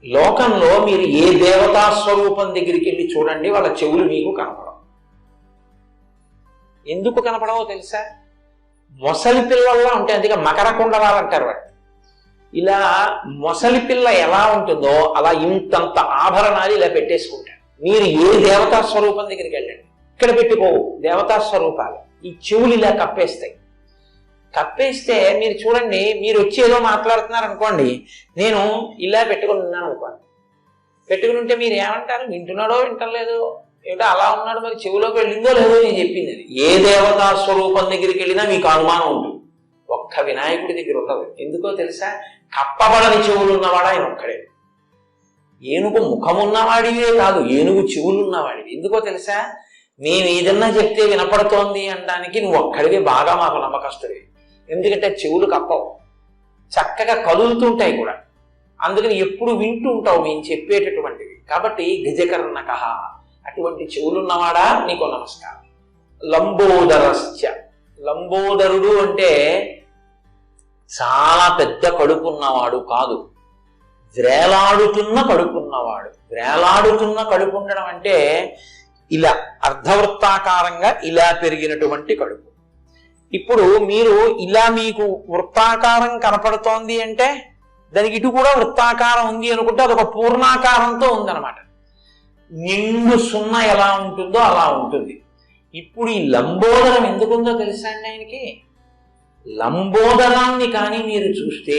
లోకంలో మీరు ఏ దేవతా స్వరూపం దగ్గరికి వెళ్ళి చూడండి, వాళ్ళ చెవులు మీకు కనపడవు. ఎందుకు కనపడవో తెలుసా? మొసలి పిల్లల్లా ఉంటాయి. అందుకే మకర కుండలాలు అంటారు వాడు. ఇలా మొసలి పిల్ల ఎలా ఉంటుందో అలా ఇంతంత ఆభరణాలు ఇలా పెట్టేసుకుంటాడు. మీరు ఏ దేవతా స్వరూపం దగ్గరికి వెళ్ళండి, ఇక్కడ పెట్టిపోవు దేవతా స్వరూపాలు. ఈ చెవులు ఇలా కప్పేస్తాయి. కప్పేస్తే మీరు చూడండి, మీరు వచ్చి ఏదో మాట్లాడుతున్నారు అనుకోండి, నేను ఇలా పెట్టుకుని ఉన్నాను అనుకోండి. పెట్టుకుని ఉంటే మీరు ఏమంటారు? వింటున్నాడో వింటలేదో, ఏమిటో అలా ఉన్నాడు, మరి చెవులోకి వెళ్ళిందో లేదో నేను చెప్పింది అది. ఏ దేవతా స్వరూపం దగ్గరికి వెళ్ళినా మీకు అనుమానం ఉంటుంది. ఒక్క వినాయకుడి దగ్గర ఉండదు. ఎందుకో తెలుసా? కప్పబడని చెవులు ఉన్నవాడు ఆయన ఒక్కడే. ఏనుగు ముఖం ఉన్నవాడివే కాదు, ఏనుగు చెవులు ఉన్నవాడివి. ఎందుకో తెలుసా? మేము ఏదన్నా చెప్తే వినపడుతోంది అనడానికి నువ్వు ఒక్కడివే బాగా మాకు నమ్మకస్తుడివి. ఎందుకంటే చెవులు కప్పవు, చక్కగా కదులుతుంటాయి కూడా. అందుకని ఎప్పుడు వింటూ ఉంటావు మేము చెప్పేటటువంటివి. కాబట్టి గజకర్ణకః, అటువంటి చెవులున్నవాడా నీకు నమస్కారం. లంబోదరశ్చ, లంబోదరుడు అంటే చాలా పెద్ద కడుపు ఉన్నవాడు కాదు. వ్రేలాడుతున్న కడుపున్నవాడు. వ్రేలాడుతున్న కడుపు ఉండడం అంటే ఇలా అర్ధవృత్తాకారంగా ఇలా పెరిగినటువంటి కడుపు. ఇప్పుడు మీరు ఇలా మీకు వృత్తాకారం కనపడుతోంది అంటే దానికి ఇటు కూడా వృత్తాకారం ఉంది అనుకుంటే అదొక పూర్ణాకారంతో ఉందన్నమాట. నిండు సున్నా ఎలా ఉంటుందో అలా ఉంటుంది. ఇప్పుడు ఈ లంబోదరం ఎందుకుందో తెలుసా అండి ఆయనకి? లంబోదరాన్ని కానీ మీరు చూస్తే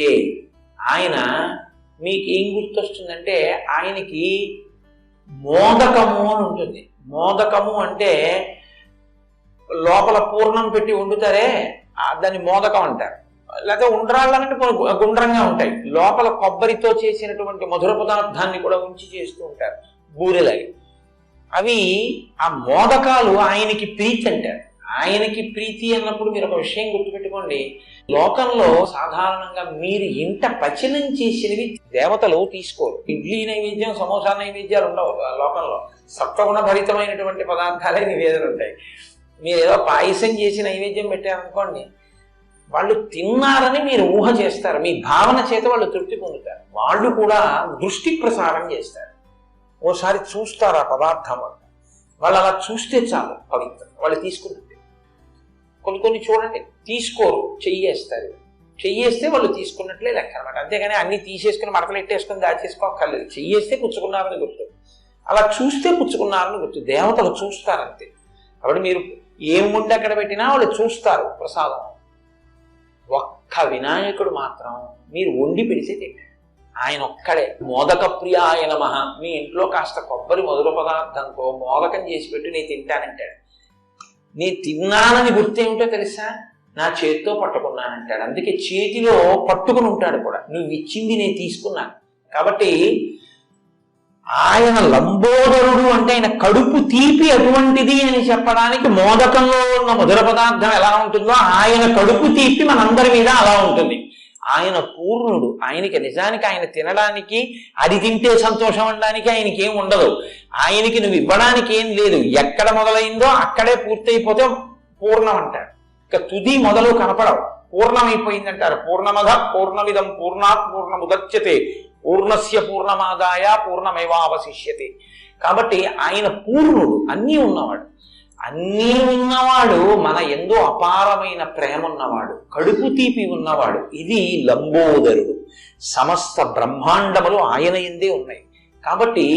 ఆయన మీకు ఏం గుర్తొస్తుందంటే ఆయనకి మోదకము అని ఉంటుంది. మోదకము అంటే లోపల పూర్ణం పెట్టి వండుతారే దాన్ని మోదకం అంటారు. లేకపోతే ఉండ్రాళ్ళంటే గుండ్రంగా ఉంటాయి. లోపల కొబ్బరితో చేసినటువంటి మధుర పదార్థాన్ని కూడా ఉంచి చేస్తూ ఉంటారు బూరెలాగి. అవి ఆ మోదకాలు ఆయనకి ప్రీతి అంటారు. ఆయనకి ప్రీతి అన్నప్పుడు మీరు ఒక విషయం గుర్తుపెట్టుకోండి. లోకంలో సాధారణంగా మీరు ఇంట పచనం చేసినవి దేవతలు తీసుకోరు. ఇడ్లీ నైవేద్యం, సమోసా నైవేద్యాలు ఉండవు లోకంలో. సత్వగుణ భరితమైనటువంటి పదార్థాలే నివేదన ఉంటాయి. మీరు ఏదో పాయసం చేసి నైవేద్యం పెట్టారనుకోండి, వాళ్ళు తిన్నారని మీరు ఊహ చేస్తారు. మీ భావన చేత వాళ్ళు తృప్తి పొందుతారు. వాళ్ళు కూడా దృష్టి ప్రసారం చేస్తారు. ఓసారి చూస్తారు ఆ పదార్థం అంతా. వాళ్ళు అలా చూస్తే చాలు పవిత్రం, వాళ్ళు తీసుకున్నట్టే. కొన్ని చూడండి తీసుకోరు, చెయ్యేస్తారు. చెయ్యేస్తే వాళ్ళు తీసుకున్నట్లే లెక్క అనమాట. అంతేగాని అన్ని తీసేసుకుని మడతలు ఎట్టేసుకుని దాచేసుకోక్కర్లేదు. చెయ్యేస్తే పుచ్చుకున్నారని గుర్తు, అలా చూస్తే పుచ్చుకున్నారని గుర్తు. దేవతలు చూస్తారంతే. కాబట్టి మీరు ఏం ఉండి అక్కడ పెట్టినా వాళ్ళు చూస్తారు ప్రసాదం. ఒక్క వినాయకుడు మాత్రం మీరు వండి పెడితే తింటాడు. ఆయన ఒక్కడే మోదక ప్రియ ఆయన మహా. మీ ఇంట్లో కాస్త కొబ్బరి మధుర పదార్థంతో మోదకం చేసి పెట్టి నేను తింటానంటాడు. నేను తిన్నానని గుర్తేమిటో తెలుసా? నా చేతితో పట్టుకున్నానంటాడు. అందుకే చేతిలో పట్టుకుని ఉంటాడు కూడా. నువ్వు ఇచ్చింది నేను తీసుకున్నాను. కాబట్టి ఆయన లంబోదరుడు అంటే ఆయన కడుపు తీపి అటువంటిది అని చెప్పడానికి మోదకంలో ఉన్న మధుర పదార్థం ఎలా ఉంటుందో ఆయన కడుపు తీపి మనందరి మీద అలా ఉంటుంది. ఆయన పూర్ణుడు. ఆయనకి నిజానికి ఆయన తినడానికి, అది తింటే సంతోషం అనడానికి ఆయనకి ఏం ఉండదు. ఆయనకి నువ్వు ఇవ్వడానికి ఏం లేదు. ఎక్కడ మొదలైందో అక్కడే పూర్తయిపోతే పూర్ణం అంటారు. ఇక తుది మొదలు కనపడవు. పూర్ణమైపోయిందంటారు. పూర్ణమద పూర్ణమిదం పూర్ణాత్ పూర్ణముదచ్యతే పూర్ణస్య పూర్ణమాదాయ పూర్ణమేవావశిష్యతే. కాబట్టి ఆయన పూర్ణుడు, అన్నీ ఉన్నవాడు. అన్నీ ఉన్నవాడు, మన ఎంతో అపారమైన ప్రేమ ఉన్నవాడు, కడుపు తీపి ఉన్నవాడు. ఇది లంబోదరుడు. సమస్త బ్రహ్మాండములు ఆయన ఎందే ఉన్నాయి. కాబట్టి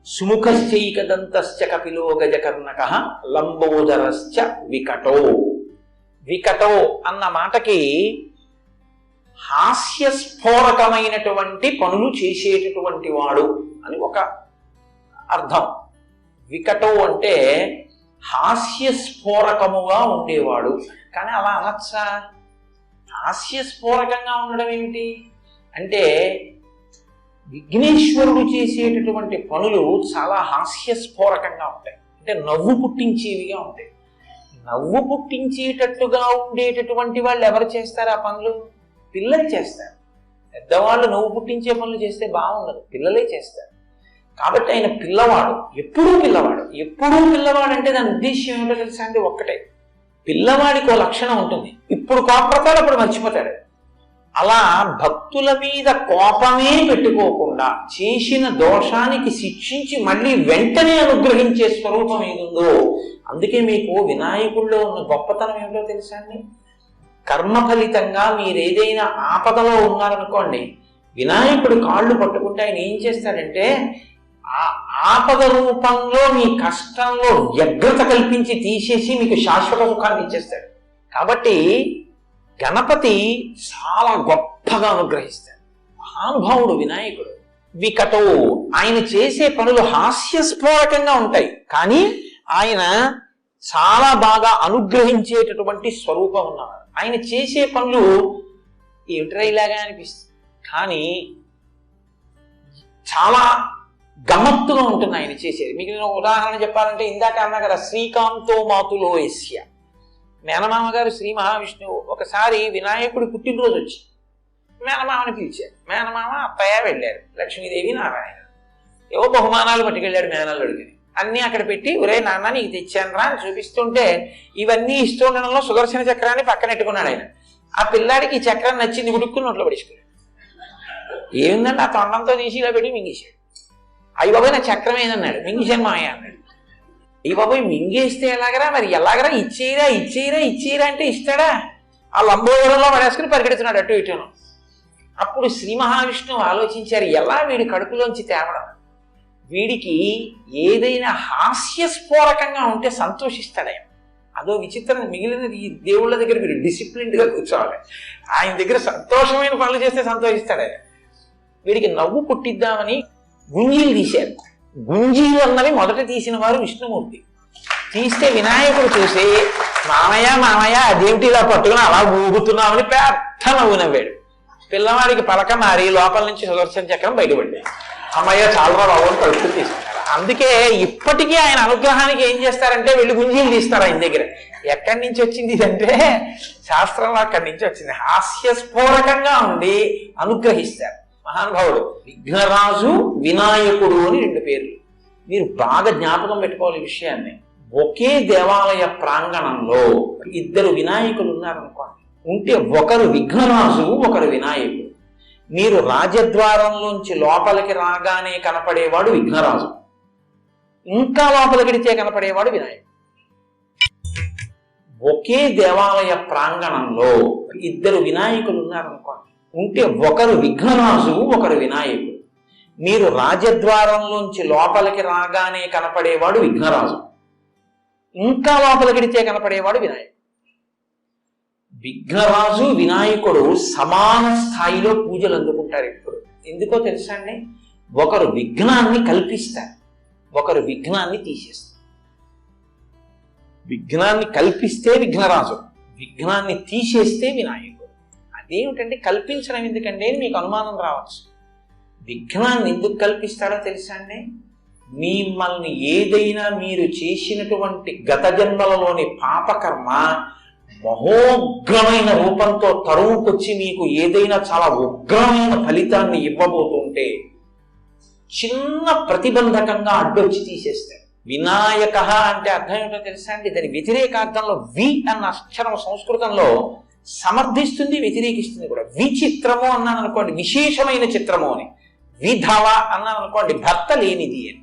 సుముఖశ్చైకదంతశ్చ కపిలో గజకర్ణక లంబోదరశ్చ వికటో. వికటో అన్న మాటకి హాస్యస్ఫోరకమైనటువంటి పనులు చేసేటటువంటి వాడు అని ఒక అర్థం. వికటో అంటే హాస్యస్ఫోరకముగా ఉండేవాడు. కానీ అలా అనొచ్చా? హాస్యస్ఫోరకంగా ఉండడం ఏమిటి అంటే విఘ్నేశ్వరుడు చేసేటటువంటి పనులు చాలా హాస్యస్ఫోరకంగా ఉంటాయి. అంటే నవ్వు పుట్టించేవిగా ఉంటాయి. నవ్వు పుట్టించేటట్టుగా ఉండేటటువంటి వాళ్ళు ఎవరు చేస్తారు ఆ పనులు? పిల్లలు చేస్తారు. పెద్దవాళ్ళు నవ్వు పుట్టించే పనులు చేస్తే బాగుండదు, పిల్లలే చేస్తారు. కాబట్టి ఆయన పిల్లవాడు, ఎప్పుడూ పిల్లవాడు. ఎప్పుడూ పిల్లవాడు అంటే దాని ఉద్దేశం ఏమిటో తెలుసా అంటే ఒక్కటే, పిల్లవాడికి ఓ లక్షణం ఉంటుంది. ఇప్పుడు కోపడతాడు, అప్పుడు మర్చిపోతాడు. అలా భక్తుల మీద కోపమే పెట్టుకోకుండా చేసిన దోషానికి శిక్షించి మళ్ళీ వెంటనే అనుగ్రహించే స్వరూపం ఏదుందో, అందుకే మీకు వినాయకుల్లో ఉన్న గొప్పతనం ఏమిటో తెలుసా అండి? కర్మ ఫలితంగా మీరు ఏదైనా ఆపదలో ఉన్నారనుకోండి, వినాయకుడు కాళ్ళు పట్టుకుంటే ఆయన ఏం చేస్తాడంటే ఆ ఆపద రూపంలో మీ కష్టంలో వ్యగ్రత కల్పించి తీసేసి మీకు శాశ్వత సుఖాన్ని ఇచ్చేస్తాడు. కాబట్టి గణపతి చాలా గొప్పగా అనుగ్రహిస్తాడు. మహానుభావుడు వినాయకుడు. వికటో, ఆయన చేసే పనులు హాస్యస్ఫోరకంగా ఉంటాయి, కానీ ఆయన చాలా బాగా అనుగ్రహించేటటువంటి స్వరూపం ఉన్నవాడు. ఆయన చేసే పనులు ఏమిట్రా ఇలాగా అనిపిస్తుంది, కానీ చాలా గమ్మత్తుగా ఉంటుంది ఆయన చేసేది. మీకు నేను ఉదాహరణ చెప్పాలంటే, ఇందాక అన్నా కదా శ్రీకాంతో మాతులో యస్య, మేనమామ గారు శ్రీ మహావిష్ణువు ఒకసారి వినాయకుడి పుట్టినరోజు వచ్చి మేనమామని పిలిచారు. మేనమామ అత్తయ్య వెళ్ళారు, లక్ష్మీదేవి నారాయణ ఏవో బహుమానాలు పట్టుకెళ్ళాడు మేనల్లుడికి. అన్నీ అక్కడ పెట్టి, ఒరే నాన్న నీకు తెచ్చాను రా అని చూపిస్తుంటే, ఇవన్నీ ఇస్తుండడంలో సుదర్శన చక్రాన్ని పక్కనెట్టుకున్నాడు ఆయన. ఆ పిల్లాడికి ఈ చక్రాన్ని నచ్చింది, గుడుక్కుని నోట్లో పడేసుకున్నాడు. ఏమిందండి ఆ తొండంతో తీసి ఇలా పెట్టి మింగేశాడు. అయ్యి బాబాయ్ నా చక్రం ఏదన్నాడు, మింగేశాను మామయ్య అన్నాడు. అయ్యి బాబాయ్ మింగేస్తే ఎలాగరా, మరి ఎలాగరా, ఇచ్చేయరా ఇచ్చేయరా ఇచ్చేయరా అంటే ఇస్తాడా? ఆ లంబోదరంలో పడేసుకుని పరిగెడుతున్నాడు అటు ఇటును. అప్పుడు శ్రీ మహావిష్ణువు ఆలోచించారు, ఎలా వీడి కడుపులోంచి తేవడం, వీడికి ఏదైనా హాస్యస్ఫోరకంగా ఉంటే సంతోషిస్తాడయం. అదో విచిత్రం. మిగిలిన ఈ దేవుళ్ళ దగ్గర మీరు డిసిప్లిన్డ్గా కూర్చోవాలి, ఆయన దగ్గర సంతోషమైన పనులు చేస్తే సంతోషిస్తాడయ. వీడికి నవ్వు పుట్టిద్దామని గుంజీలు తీశారు. గుంజీలు అన్నవి మొదట తీసిన వారు విష్ణుమూర్తి. తీస్తే వినాయకుడు చూసి మామయ్య మామయ్య అదేమిటి ఇలా పట్టుకుని అలా ఊగుతున్నామని పెద్ద నవ్వు నవ్వాడు. పిల్లవాడికి పలక మారి లోపల నుంచి సుదర్శన చక్రం బయటపడ్డాయి. అమ్మయ్య చాలా బాబు అని కడుపుని తీసుకున్నారు. అందుకే ఇప్పటికీ ఆయన అనుగ్రహానికి ఏం చేస్తారంటే వెళ్ళి గుంజీలు తీస్తారు ఆయన దగ్గర. ఎక్కడి నుంచి వచ్చింది ఇదంటే శాస్త్రంలో అక్కడి నుంచి వచ్చింది. హాస్యస్ఫోరకంగా ఉండి అనుగ్రహిస్తారు మహానుభావుడు. విఘ్నరాజు వినాయకుడు అని 2 పేర్లు. మీరు బాగా జ్ఞాపకం పెట్టుకోవాలి ఈ విషయాన్ని. ఒకే దేవాలయ ప్రాంగణంలో 2 వినాయకులు ఉన్నారనుకోండి, ఉంటే ఒకరు విఘ్నరాజు ఒకరు వినాయకుడు. మీరు రాజద్వారంలోంచి లోపలికి రాగానే కనపడేవాడు విఘ్నరాజు, ఇంకా లోపలికిడితే కనపడేవాడు వినాయకుడు. ఒకే దేవాలయ ప్రాంగణంలో 2 వినాయకులు ఉన్నారనుకోండి, ఉంటే ఒకరు విఘ్నరాజు ఒకరు వినాయకుడు. మీరు రాజద్వారంలోంచి లోపలికి రాగానే కనపడేవాడు విఘ్నరాజు, ఇంకా లోపలికిడితే కనపడేవాడు వినాయకుడు. విఘ్నరాజు వినాయకుడు సమాన స్థాయిలో పూజలు అందుకుంటారు ఇప్పుడు. ఎందుకో తెలుసా అండి? ఒకరు విఘ్నాన్ని కల్పిస్తారు, ఒకరు విఘ్నాన్ని తీసేస్తారు. విఘ్నాన్ని కల్పిస్తే విఘ్నరాజు, విఘ్నాన్ని తీసేస్తే వినాయకుడు. అదేమిటంటే కల్పించడం ఎందుకండి అని మీకు అనుమానం రావచ్చు. విఘ్నాన్ని ఎందుకు కల్పిస్తారో తెలుసా అండి? మిమ్మల్ని ఏదైనా మీరు చేసినటువంటి గత జన్మలలోని పాపకర్మ మహోగ్రమైన రూపంతో తరువుకొచ్చి మీకు ఏదైనా చాలా ఉగ్రమైన ఫలితాన్ని ఇవ్వబోతుంటే చిన్న ప్రతిబంధకంగా అడ్డొచ్చి తీసేస్తారు. వినాయక అంటే అర్థం ఏమిటో తెలుసా అండి? దాని వ్యతిరేకార్థంలో వి అన్న అక్షరం సంస్కృతంలో సమర్థిస్తుంది, వ్యతిరేకిస్తుంది కూడా. విచిత్రము అన్నాను అనుకోండి, విశేషమైన చిత్రము అని. విధవ అన్నాను అనుకోండి, భర్త లేనిది అని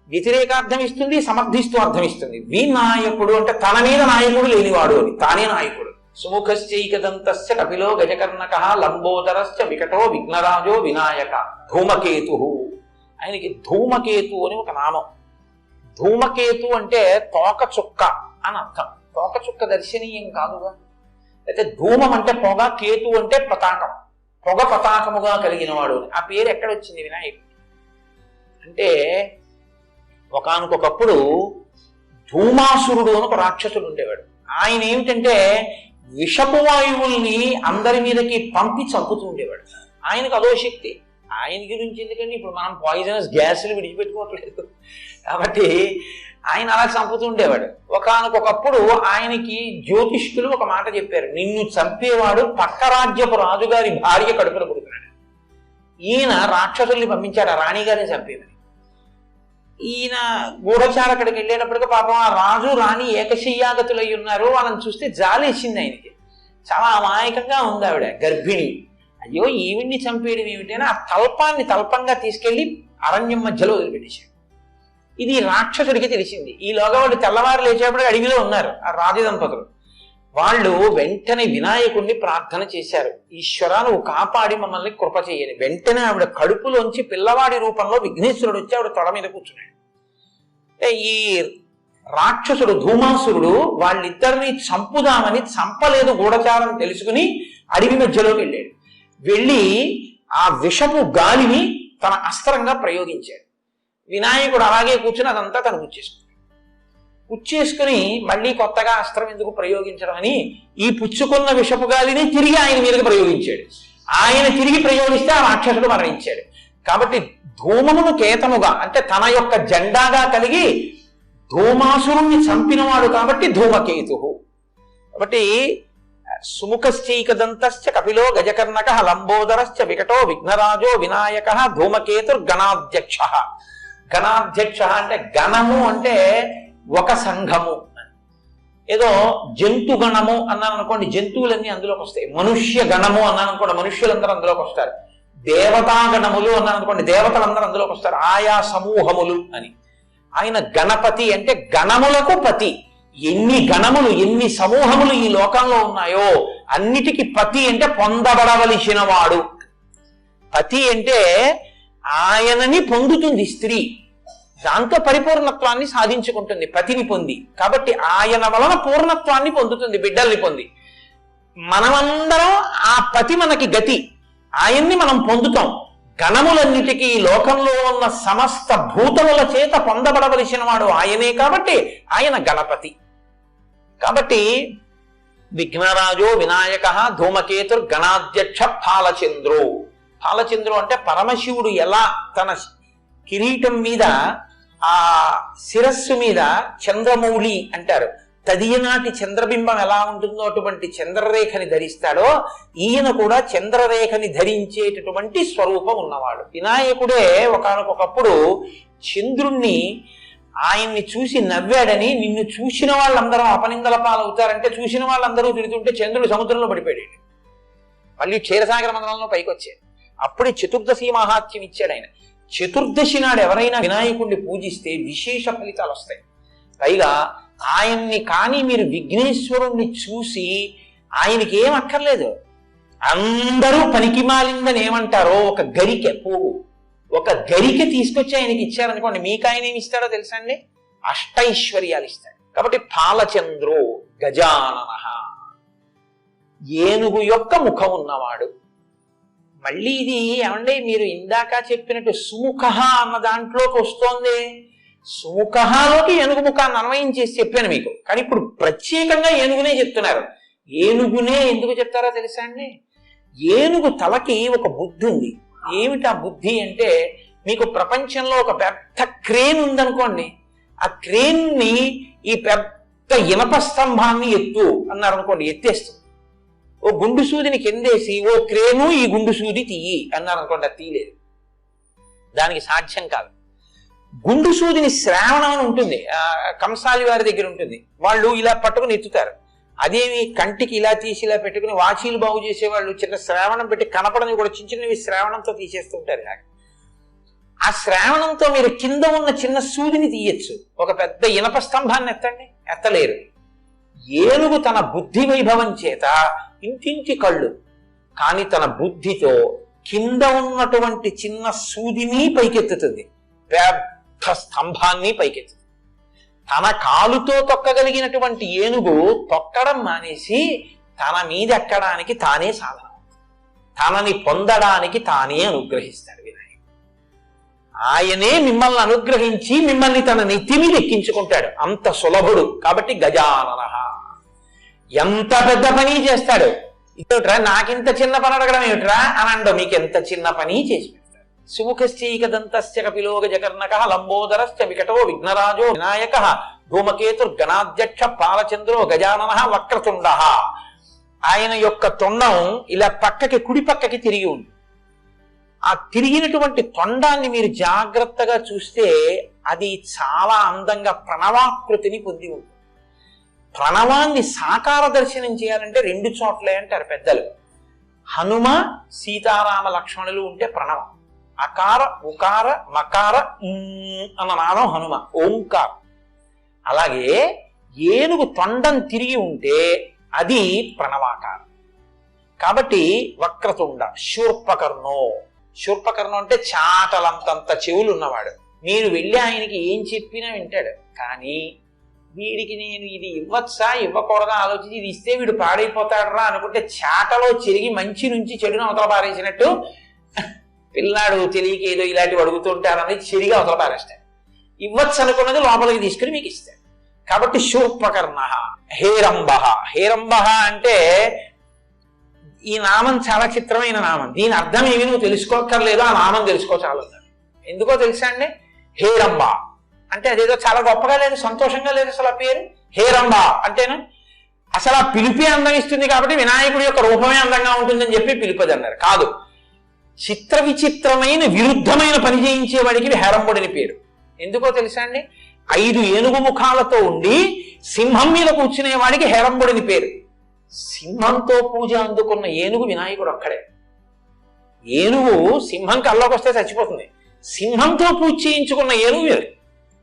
వ్యతిరేకార్థం ఇస్తుంది, సమర్థిస్తూ అర్థం ఇస్తుంది. వినాయకుడు అంటే తన మీద నాయకుడు లేనివాడు అని, తానే నాయకుడు. సుముఖశ్చైకదంతస్య కపిలో గజకర్ణక లంబోదరశ్చ వికటో విఘ్నరాజో వినాయక. ధూమకేతు, ఆయనకి ధూమకేతు అని ఒక నామం. ధూమకేతు అంటే తోక చుక్క అని అర్థం. తోక చుక్క దర్శనీయం కాదుగా. అయితే ధూమం అంటే పొగ, కేతు అంటే పతాకం, పొగ పతాకముగా కలిగిన వాడు. ఆ పేరు ఎక్కడొచ్చింది వినాయకుడు అంటే? ఒకానొకప్పుడు ధూమాసురుడు అని ఒక రాక్షసుడు ఉండేవాడు. ఆయన ఏమిటంటే విషపు వాయువుల్ని అందరి మీదకి పంపి చంపుతూ ఉండేవాడు. ఆయనకు అదో శక్తి. ఆయన గురించి ఎందుకంటే ఇప్పుడు మనం పాయిజనస్ గ్యాసులు విడిచిపెట్టుకోవట్లేదు కాబట్టి ఆయన అలా చంపుతూ ఉండేవాడు. ఒకానొకప్పుడు ఆయనకి జ్యోతిష్కులు ఒక మాట చెప్పారు, నిన్ను చంపేవాడు పక్క రాజ్యపు రాజుగారి భార్య కడుపున పుడుతున్నాడు. ఈయన రాక్షసుల్ని పంపించాడు ఆ రాణిగారిని చంపేమని. ఈయన గూఢచార అక్కడికి వెళ్ళేటప్పటికీ పాపం ఆ రాజు రాణి ఏకశయ్యాగతులై ఉన్నారు. వాళ్ళని చూస్తే జాలేసింది ఆయనకి. చాలా అమాయకంగా ఉంది ఆవిడ, గర్భిణి. అయ్యో ఈవిడ్ని చంపేయడం ఏమిటని ఆ తల్పాన్ని తల్పంగా తీసుకెళ్లి అరణ్యం మధ్యలో వదిలిపెట్టేశాడు. ఇది రాక్షసుడికి తెలిసింది. ఈలోగా వాళ్ళు తెల్లవారు లేచేప్పుడు అడవిలో ఉన్నారు ఆ రాజదంపతులు. వాళ్ళు వెంటనే వినాయకుడిని ప్రార్థన చేశారు, ఈశ్వరా నువ్వు కాపాడి మమ్మల్ని కృప చేయని. వెంటనే ఆవిడ కడుపులోంచి పిల్లవాడి రూపంలో విఘ్నేశ్వరుడు వచ్చి ఆవిడ తొడ మీద కూర్చున్నాడు. ఈ రాక్షసుడు ధూమాసురుడు వాళ్ళిద్దరిని చంపుదామని చంపలేదు, గూఢచారం తెలుసుకుని అడవి మధ్యలోకి వెళ్ళాడు. వెళ్ళి ఆ విషపు గాలిని తన అస్త్రంగా ప్రయోగించాడు. వినాయకుడు అలాగే కూర్చుని అదంతా తను పుచ్చేసుకుని మళ్ళీ కొత్తగా అస్త్రం ఎందుకు ప్రయోగించడం అని ఈ పుచ్చుకున్న విషపు గాలిని తిరిగి ఆయన మీదకి ప్రయోగించాడు. ఆయన తిరిగి ప్రయోగిస్తే ఆ రాక్షసుడు మరణించాడు. కాబట్టి ధూమమును కేతముగా అంటే తన యొక్క జెండాగా కలిగి ధూమాసురుణ్ణి చంపినవాడు కాబట్టి ధూమకేతు. కాబట్టి సుముఖశ్చైకదంతశ్చ కపిలో గజకర్ణక లంబోదరశ్చ వికటో విఘ్నరాజో వినాయక ధూమకేతుర్గణాధ్యక్ష. గణాధ్యక్ష అంటే గణము అంటే ఒక సంఘము. ఏదో జంతు గణము అన్నాను అనుకోండి, జంతువులన్నీ అందులోకి వస్తాయి. మనుష్య గణము అన్నాను అనుకోండి, మనుష్యులందరూ అందులోకి వస్తారు. దేవతాగణములు అన్నారు అనుకోండి, దేవతలందరూ అందులోకి వస్తారు, ఆయా సమూహములు అని. ఆయన గణపతి అంటే గణములకు పతి. ఎన్ని గణములు ఎన్ని సమూహములు ఈ లోకంలో ఉన్నాయో అన్నిటికీ పతి అంటే పొందబడవలసిన వాడు. పతి అంటే ఆయనని పొందుతుంది స్త్రీ, దాంతో పరిపూర్ణత్వాన్ని సాధించుకుంటుంది పతిని పొంది. కాబట్టి ఆయన వలన పూర్ణత్వాన్ని పొందుతుంది, బిడ్డల్ని పొంది. మనమందరం ఆ పతి మనకి గతి, ఆయన్ని మనం పొందుతాం. గణములన్నిటికీ లోకంలో ఉన్న సమస్త భూతముల చేత పొందబడవలసిన వాడు ఆయనే, కాబట్టి ఆయన గణపతి. కాబట్టి విఘ్నరాజో వినాయక ధూమకేతుర్ గణాధ్యక్ష ఫాలచంద్రో. ఫాలచంద్రు అంటే పరమశివుడు ఎలా తన కిరీటం మీద ఆ శిరస్సు మీద చంద్రమౌళి అంటారు, తదియనాటి చంద్రబింబం ఎలా ఉంటుందో అటువంటి చంద్రరేఖని ధరిస్తాడో ఈయన కూడా చంద్రరేఖని ధరించేటటువంటి స్వరూపం ఉన్నవాడు. వినాయకుడే ఒకానొకప్పుడు చంద్రుణ్ణి ఆయన్ని చూసి నవ్వాడని, నిన్ను చూసిన వాళ్ళందరూ అపనిందల పాలవుతారంటే చూసిన వాళ్ళందరూ తిడుతుంటే చంద్రుడు సముద్రంలో పడిపోయాడు. మళ్ళీ క్షీరసాగర మండలంలో పైకి వచ్చాడు. అప్పుడే చతుర్దశి మహాత్యం ఇచ్చాడు ఆయన. చతుర్దశి నాడు ఎవరైనా వినాయకుడిని పూజిస్తే విశేష ఫలితాలు వస్తాయి. పైగా ఆయన్ని కానీ మీరు విఘ్నేశ్వరుణ్ణి చూసి ఆయనకి ఏం అక్కర్లేదు, అందరూ పనికి మాలిందని ఏమంటారో ఒక గరిక పువ్వు, ఒక గరిక తీసుకొచ్చి ఆయనకి ఇచ్చారనుకోండి, మీకు ఆయన ఏమి ఇస్తాడో తెలుసా అండి? అష్టైశ్వర్యాలు ఇస్తాడు. కాబట్టి ఫాలచంద్రో గజానన, ఏనుగు యొక్క ముఖం ఉన్నవాడు. మళ్ళీ ఇది ఏమండి మీరు ఇందాక చెప్పినట్టు సుముఖ అన్న దాంట్లోకి వస్తోంది. సుముఖలోకి ఏనుగు ముఖాన్ని అన్వయం చేసి చెప్పాను మీకు, కానీ ఇప్పుడు ప్రత్యేకంగా ఏనుగునే చెప్తున్నారు. ఏనుగునే ఎందుకు చెప్తారో తెలుసా అండి? ఏనుగు తలకి ఒక బుద్ధి ఉంది. ఏమిటి ఆ బుద్ధి అంటే, మీకు ప్రపంచంలో ఒక పెద్ద క్రేన్ ఉందనుకోండి, ఆ క్రేన్ ని ఈ పెద్ద ఇనప స్తంభాన్ని ఎత్తు అన్నారు అనుకోండి, ఎత్తేస్తుంది. ఓ గుండు సూదిని కిందేసి ఓ క్రేను ఈ గుండు సూది తీయి అన్నారు అనుకోండి, అది తీయలేదు, దానికి సాధ్యం కాదు. గుండు సూదిని శ్రావణం అని ఉంటుంది, కంసాలి వారి దగ్గర ఉంటుంది, వాళ్ళు ఇలా పట్టుకుని ఎత్తుతారు. అదేమి కంటికి ఇలా తీసి ఇలా పెట్టుకుని వాచీలు బాగు చేసేవాళ్ళు చిన్న శ్రావణం పెట్టి కనపడని కూడా చిన్న చిన్నవి శ్రావణంతో తీసేస్తుంటారు. ఆ శ్రావణంతో మీరు కింద ఉన్న చిన్న సూదిని తీయచ్చు, ఒక పెద్ద ఇనప స్తంభాన్ని ఎత్తండి, ఎత్తలేరు. ఏనుగు తన బుద్ధి వైభవం చేత ఇంటింటి కళ్ళు, కానీ తన బుద్ధితో కింద ఉన్నటువంటి చిన్న సూదిని పైకెత్తుతుంది, పెద్ద స్తంభాన్ని పైకెత్తుతుంది. తన కాలుతో తొక్కగలిగినటువంటి ఏనుగు తొక్కడం మానేసి తన మీద ఎక్కడానికి తానే సాధన, తనని పొందడానికి తానే అనుగ్రహిస్తాడు వినాయకుడు. ఆయనే మిమ్మల్ని అనుగ్రహించి మిమ్మల్ని తన నెత్తి మీద ఎక్కించుకుంటాడు, అంత సులభుడు. కాబట్టి గజానన, ఎంత పెద్ద పని చేస్తాడు. ఇదేమిట్రా నాకింత చిన్న పని అడగడం ఏమిట్రా అని అండో, మీకు ఎంత చిన్న పని చేసి పెడతాడు. సుముఖశ్చైకదంతస్య కపిలో గజకర్ణకః లంబోదరశ్చ వికటో విఘ్నరాజో వినాయకః ధూమకేతుర్గణాధ్యక్ష ఫాలచంద్రో గజాననః వక్రతుండః. ఆయన యొక్క తొండం ఇలా పక్కకి కుడి పక్కకి తిరిగి ఉంది. ఆ తిరిగినటువంటి తొండాన్ని మీరు జాగ్రత్తగా చూస్తే అది చాలా అందంగా ప్రణవాకృతిని పొంది ఉంది. ప్రణవాన్ని సాకార దర్శనం చేయాలంటే రెండు చోట్లే అంటారు పెద్దలు. హనుమ సీతారామ లక్ష్మణులు ఉంటే ప్రణవం, అకార ఉకార మకార అన్న నాదం హనుమ, ఓంకారం. అలాగే ఏనుగు తొండం తిరిగి ఉంటే అది ప్రణవాకారం. కాబట్టి వక్రతుండ శూర్పకర్ణో, శూర్పకర్ణం అంటే చాటలంతంత చెవులు ఉన్నవాడు. మీరు వెళ్ళి ఆయనకి ఏం చెప్పినా వింటాడు, కానీ వీడికి నేను ఇది ఇవ్వచ్చా ఇవ్వకూడదా ఆలోచించి ఇది ఇస్తే వీడు పాడైపోతాడరా అనుకుంటే చాటలో చెరిగి మంచి నుంచి చెడును అవతల పారేసినట్టు పిల్లాడు తెలియక ఏదో ఇలాంటివి అడుగుతుంటారని చెరిగి అవతల పారేస్తాడు. ఇవ్వచ్చు అనుకున్నది లోపలికి తీసుకుని మీకు ఇస్తాడు. కాబట్టి శూర్పకర్ణ హేరంబ. హేరంబ అంటే ఈ నామం చాలా చిత్రమైన నామం, దీని అర్థం ఏమి నువ్వు తెలుసుకోక్కర్లేదు, ఆ నామం తెలుసుకో చాలు. ఎందుకో తెలుసా అండి? హేరంబ అంటే అదేదో చాలా గొప్పగా లేదు, సంతోషంగా లేదు అసలు ఆ పేరు. హేరంబ అంటేనా అసలు ఆ పిలిపి అందం ఇస్తుంది, కాబట్టి వినాయకుడి యొక్క రూపమే అందంగా ఉంటుందని చెప్పి పిలిపది అన్నారు. కాదు, చిత్ర విచిత్రమైన విరుద్ధమైన పని చేయించేవాడికి హేరంబుడిని పేరు. ఎందుకో తెలుసా అండి? 5 ఏనుగు ముఖాలతో ఉండి సింహం మీద కూర్చునే వాడికి హేరంబుడిని పేరు. సింహంతో పూజ అందుకున్న ఏనుగు వినాయకుడు ఒక్కడే. ఏనుగు సింహం కల్లోకి వస్తే చచ్చిపోతుంది. సింహంతో పూజ చేయించుకున్న ఏనుగు వేరు,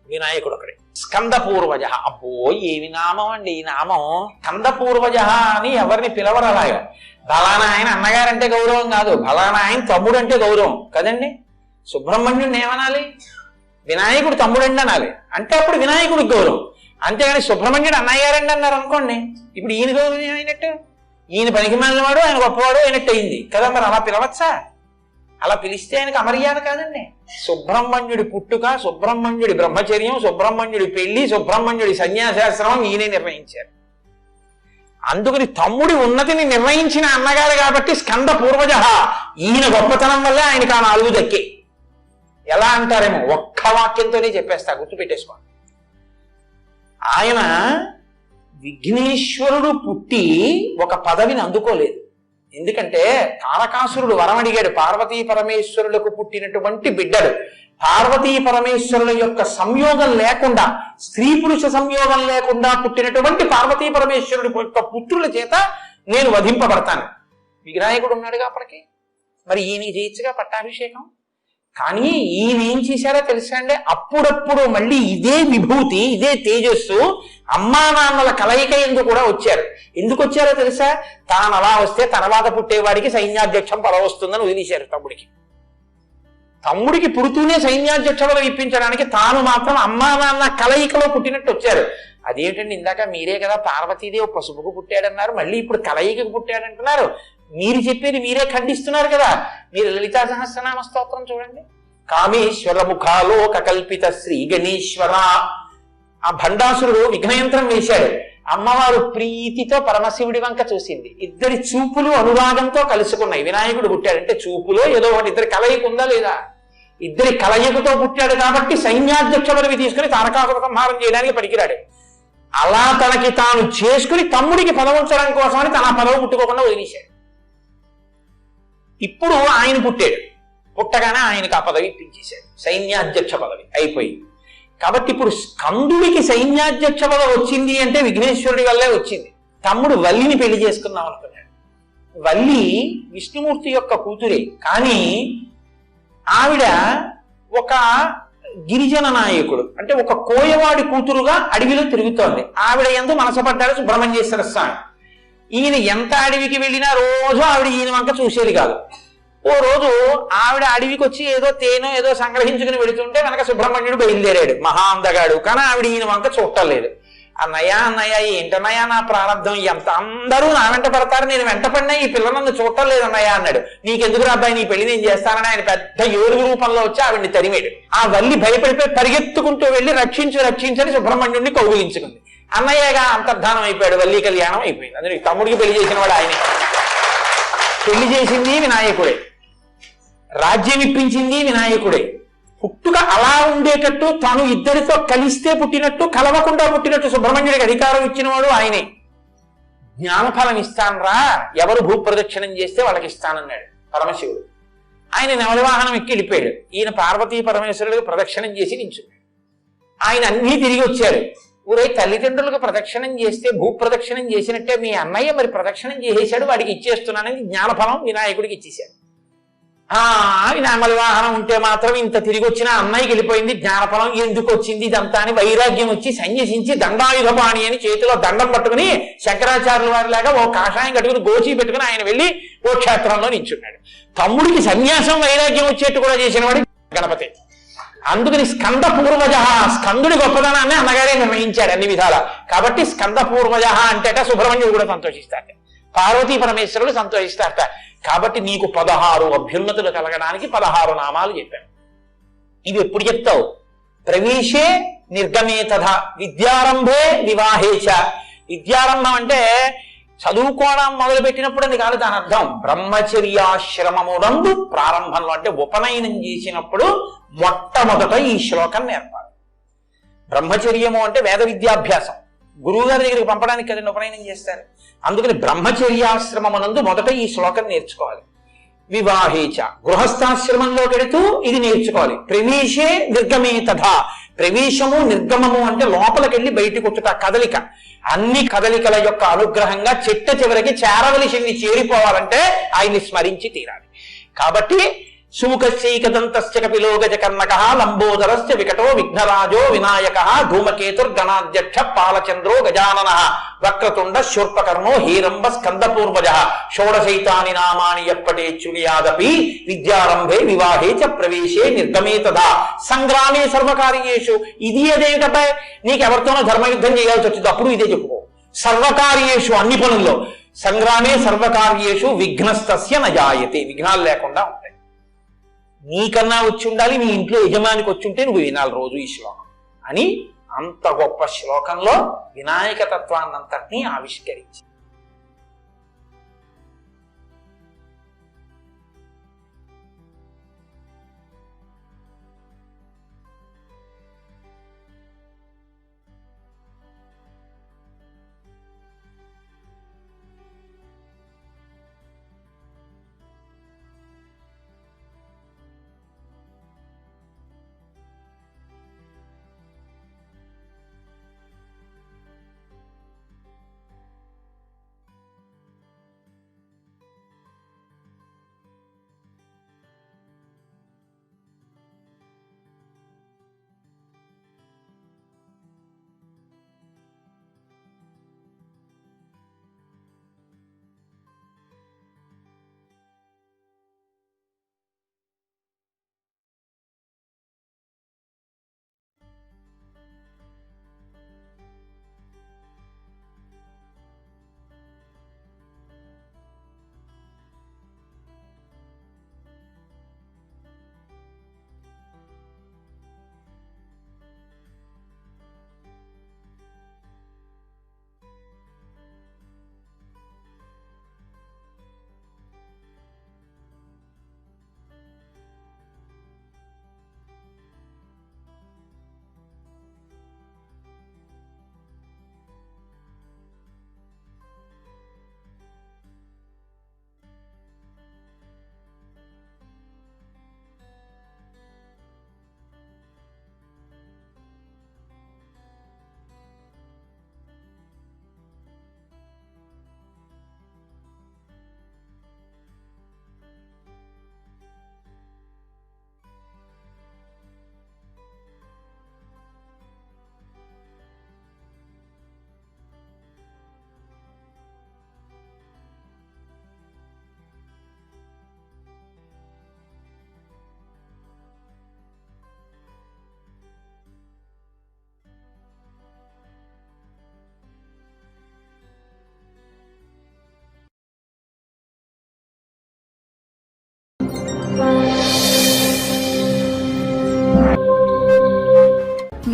వినాయకుడు ఒకడే. స్కందపూర్వజ. అబ్బో ఏమి నామం అండి ఈ నామం. స్కందపూర్వజ అని ఎవరిని పిలవరు అలాగా. బలానా ఆయన అన్నగారంటే గౌరవం కాదు, బలానా ఆయన తమ్ముడు అంటే గౌరవం కదండి. సుబ్రహ్మణ్యుడిని ఏమనాలి? వినాయకుడు తమ్ముడండి అనాలి, అంటే అప్పుడు వినాయకుడికి గౌరవం. అంతేగాని సుబ్రహ్మణ్యుడు అన్నయ్య గారండి అన్నారు అనుకోండి, ఇప్పుడు ఈయన గౌరవం అయినట్టు, ఈయన పనికి మాలినవాడు ఆయన గొప్పవాడు అయినట్టు అయింది కదా. మరి అలా పిలవచ్చా? అలా పిలిస్తే ఆయనకు అమర్యాద కాదండి. సుబ్రహ్మణ్యుడి పుట్టుక, సుబ్రహ్మణ్యుడి బ్రహ్మచర్యం, సుబ్రహ్మణ్యుడి పెళ్లి, సుబ్రహ్మణ్యుడి సన్యాసాశ్రమం ఈయనే నిర్ణయించారు. అందుకని తమ్ముడి ఉన్నతిని నిర్ణయించిన అన్నగారు కాబట్టి స్కంద పూర్వజ. ఈయన గొప్పతనం వల్ల ఆయనకు ఆ 4 దక్కే. ఎలా అంటారేమో, ఒక్క వాక్యంతోనే చెప్పేస్తా, గుర్తుపెట్టేసుకోండి. ఆయన విఘ్నేశ్వరుడు పుట్టి ఒక పదవిని అందుకోలేదు. ఎందుకంటే తారకాసురుడు వరం అడిగాడు, పార్వతీ పరమేశ్వరులకు పుట్టినటువంటి బిడ్డడు. పార్వతీ పరమేశ్వరుల యొక్క సంయోగం లేకుండా, స్త్రీ పురుష సంయోగం లేకుండా పుట్టినటువంటి పార్వతీ పరమేశ్వరుడి యొక్క పుత్రుల చేత నేను వధింపబడతాను. వినాయకుడు ఉన్నాడుగా అప్పటికి, మరి ఈయనకి చేయొచ్చుగా పట్టాభిషేకం. కానీ ఈయన ఏం చేశారో తెలుసా అండి, అప్పుడప్పుడు మళ్ళీ ఇదే విభూతి, ఇదే తేజస్సు అమ్మా నాన్నల కలయిక ఎందుకు కూడా వచ్చారు. ఎందుకు వచ్చారో తెలుసా? తాను అలా వస్తే తర్వాత పుట్టేవాడికి సైన్యాధ్యక్షం పదవి వస్తుందని వదిలేశారు తమ్ముడికి. తమ్ముడికి పుడుతూనే సైన్యాధ్యక్ష పదవి ఇప్పించడానికి తాను మాత్రం అమ్మా నాన్న కలయికలో పుట్టినట్టు వచ్చారు. అదేంటండి, ఇందాక మీరే కదా పార్వతీదేవి పసుపుకు పుట్టాడన్నారు, మళ్ళీ ఇప్పుడు కలయికకు పుట్టాడంటున్నారు. మీరు చెప్పేది మీరే ఖండిస్తున్నారు కదా. మీరు లలితా సహస్రనామ స్తోత్రం చూడండి. కామేశ్వర ముఖాలోక కల్పిత శ్రీ గణేశ్వర. ఆ భండాసురుడు విఘ్నయంత్రం వేశాడు, అమ్మవారు ప్రీతితో పరమశివుడి వంక చూసింది. ఇద్దరి చూపులు అనురాగంతో కలుసుకున్నాయి. వినాయకుడు పుట్టాడంటే చూపులో ఏదో ఒకటి ఇద్దరి కలయిక ఉందా లేదా? ఇద్దరి కలయికతో పుట్టాడు కాబట్టి సైన్యాధ్యక్ష పదవి తీసుకుని తారకాసుర సంహారం చేయడానికి పనికిరాడు. అలా తనకి తాను చేసుకుని తమ్ముడికి పదవి ఉంచడం కోసమని తన పదవి పుట్టుకోకుండా వదిలేశాడు. ఇప్పుడు ఆయన పుట్టాడు, పుట్టగానే ఆయనకు ఆ పదవి ఇప్పించేశాడు, సైన్యాధ్యక్ష పదవి అయిపోయింది. కాబట్టి ఇప్పుడు స్కందుడికి సైన్యాధ్యక్ష పదవి వచ్చింది అంటే విఘ్నేశ్వరుడి వల్లే వచ్చింది. తమ్ముడు వల్లిని పెళ్లి చేసుకుందాం అనుకున్నాడు. వల్లి విష్ణుమూర్తి యొక్క కూతురే, కానీ ఆవిడ ఒక గిరిజన నాయకుడు, అంటే ఒక కోయవాడి కూతురుగా అడవిలో తిరుగుతోంది. ఆవిడ యందు మనసపడ్డాడు సుబ్రహ్మణ్యేశ్వర స్వామి. ఈయన ఎంత అడవికి వెళ్ళినా రోజు ఆవిడ ఈయన వంక చూసేది కాదు. ఓ రోజు ఆవిడ అడవికి వచ్చి ఏదో తేనో ఏదో సంగ్రహించుకుని వెళుతుంటే వెనక సుబ్రహ్మణ్యుడు బయలుదేరాడు, మహా అందగాడు. కానీ ఆవిడ ఈయన వంక చూడలేదు. అన్నయ్య ఏంటన్నయ్య నా ప్రారంభం, ఎంత అందరూ నా వెంట పడతారు, నేను వెంట పడినా ఈ పిల్ల నన్ను చూడటం లేదు అన్నయ్య అన్నాడు. నీకెందుకు అబ్బాయి, నీ పెళ్లి నేను చేస్తానని ఆయన పెద్ద ఏడుగు రూపంలో వచ్చి ఆవిడ్ని తరిమాడు. ఆ వల్లి భయపడిపోయి పరిగెత్తుకుంటూ వెళ్ళి రక్షించని సుబ్రహ్మణ్యుడిని కౌగిలించుకుంది. అన్నయ్యగా అంతర్ధానం అయిపోయాడు, వల్లి కళ్యాణం అయిపోయింది. అందుకే తమ్ముడికి పెళ్లి చేసిన వాడు ఆయనే. పెళ్లి చేసింది వినాయకుడే, రాజ్యం ఇప్పించింది వినాయకుడే. పుట్టుక అలా ఉండేటట్టు, తాను ఇద్దరితో కలిస్తే పుట్టినట్టు, కలవకుండా పుట్టినట్టు సుబ్రహ్మణ్యుడికి అధికారం ఇచ్చినవాడు ఆయనే. జ్ఞానఫలం ఇస్తానరా, ఎవరు భూప్రదక్షిణం చేస్తే వాళ్ళకి ఇస్తానన్నాడు పరమశివుడు. ఆయన నెమలి వాహనం ఎక్కి వెళ్ళిపోయాడు. ఈయన పార్వతీ పరమేశ్వరుడికి ప్రదక్షిణం చేసి నించున్నాడు. ఆయన అన్నీ తిరిగి వచ్చారు. ఊరై తల్లిదండ్రులకు ప్రదక్షిణం చేస్తే భూప్రదక్షిణం చేసినట్టే మీ అన్నయ్య మరి ప్రదక్షిణం చేసేశాడు, వాడికి ఇచ్చేస్తున్నానని జ్ఞానఫలం వినాయకుడికి ఇచ్చేశాడు. నెమలి వాహనం ఉంటే మాత్రం ఇంత తిరిగి వచ్చిన అన్నయ్యకి వెళ్ళిపోయింది, జ్ఞానఫలం ఎందుకు వచ్చింది ఇదంతా అని వైరాగ్యం వచ్చి సన్యసించి దండాయుధపాణి అని చేతిలో దండం పట్టుకుని శంకరాచార్యుల వారిలాగా ఓ కాషాయం కట్టుకుని గోచి పెట్టుకుని ఆయన వెళ్ళి ఓ క్షేత్రంలో నించున్నాడు. తమ్ముడికి సన్యాసం వైరాగ్యం వచ్చేట్టు కూడా చేసిన వాడు గణపతి. అందుకని స్కంద పూర్వజ, స్కందుడి గొప్పదనాన్ని అన్నగారే నిర్ణయించాడు అన్ని విధాలా. కాబట్టి స్కంద పూర్వజ అంటేట సుబ్రహ్మణ్యుడు కూడా సంతోషిస్తాట, పార్వతీ పరమేశ్వరుడు సంతోషిస్తారట. కాబట్టి నీకు 16 అభ్యున్నతులు కలగడానికి 16 నామాలు చెప్పాను. ఇవి ఎప్పుడు చెప్తావు? ప్రవేశే నిర్గమే తథ, విద్యారంభే వివాహేచ. విద్యారంభం అంటే చదువుకోవడం మొదలు పెట్టినప్పుడు అది కాదు, దాని అర్థం బ్రహ్మచర్యాశ్రమమునందు ప్రారంభంలో, అంటే ఉపనయనం చేసినప్పుడు మొట్టమొదట ఈ శ్లోకం నేర్పాలి. బ్రహ్మచర్యము అంటే వేద విద్యాభ్యాసం, గురువు గారి దగ్గరికి పంపడానికి కదండి ఉపనయనం చేస్తారు. అందుకని బ్రహ్మచర్యాశ్రమమునందు మొదట ఈ శ్లోకం నేర్చుకోవాలి. వివాహేచ, గృహస్థాశ్రమంలో పెడుతూ ఇది నేర్చుకోవాలి. ప్రవేశే నిర్గమే తథా, ప్రవేశము నిర్గమము అంటే లోపలికెళ్ళి బయటికి వచ్చుట, కదలిక. అన్ని కదలికల యొక్క అనుగ్రహంగా చిట్ట చివరికి చేరవలసింది చేరిపోవాలంటే ఆయన్ని స్మరించి తీరాలి. కాబట్టి సుముఖశ్చైకదంతస్య కపిలో గజకర్ణకః లంబోదరస్య వికటో విఘ్నరాజో వినాయకః ధూమకేతుర్గణాధ్యక్ష పాలచంద్రో గజాననః వక్రతుండ శూర్పకర్ణో హేరంబ స్కందపూర్వజః షోడశైతాని నామాని ఎప్పటేచ్యుయాదపి విద్యారంభే వివాహే చ ప్రవేశే నిర్గమే తదా సంగ్రామే సర్వకార్యేషు. ఇది అదేమిటబ్బాయి, నీకెవరితోనో ధర్మయుద్ధం చేయాల్సి వచ్చింది, అప్పుడు ఇదే చెప్పుకో. సర్వకార్యేషు అన్ని పనుల్లో, సంగ్రామే సర్వకార్యేషు విఘ్నస్తస్య నజాయతే, విఘ్నాలు లేకుండా ఉంటాయి. నీకన్నా వచ్చి ఉండాలి, నీ ఇంట్లో యజమానికి వచ్చి ఉంటే నువ్వు వినాలి రోజు ఈ శ్లోకం అని అంత గొప్ప శ్లోకంలో వినాయక తత్వాన్నంతటినీ ఆవిష్కరించి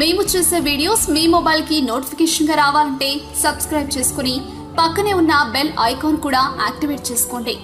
మేము చేసే వీడియోస్ మీ మొబైల్కి నోటిఫికేషన్గా రావాలంటే సబ్స్క్రైబ్ చేసుకుని పక్కనే ఉన్న బెల్ ఐకాన్ కూడా యాక్టివేట్ చేసుకోండి.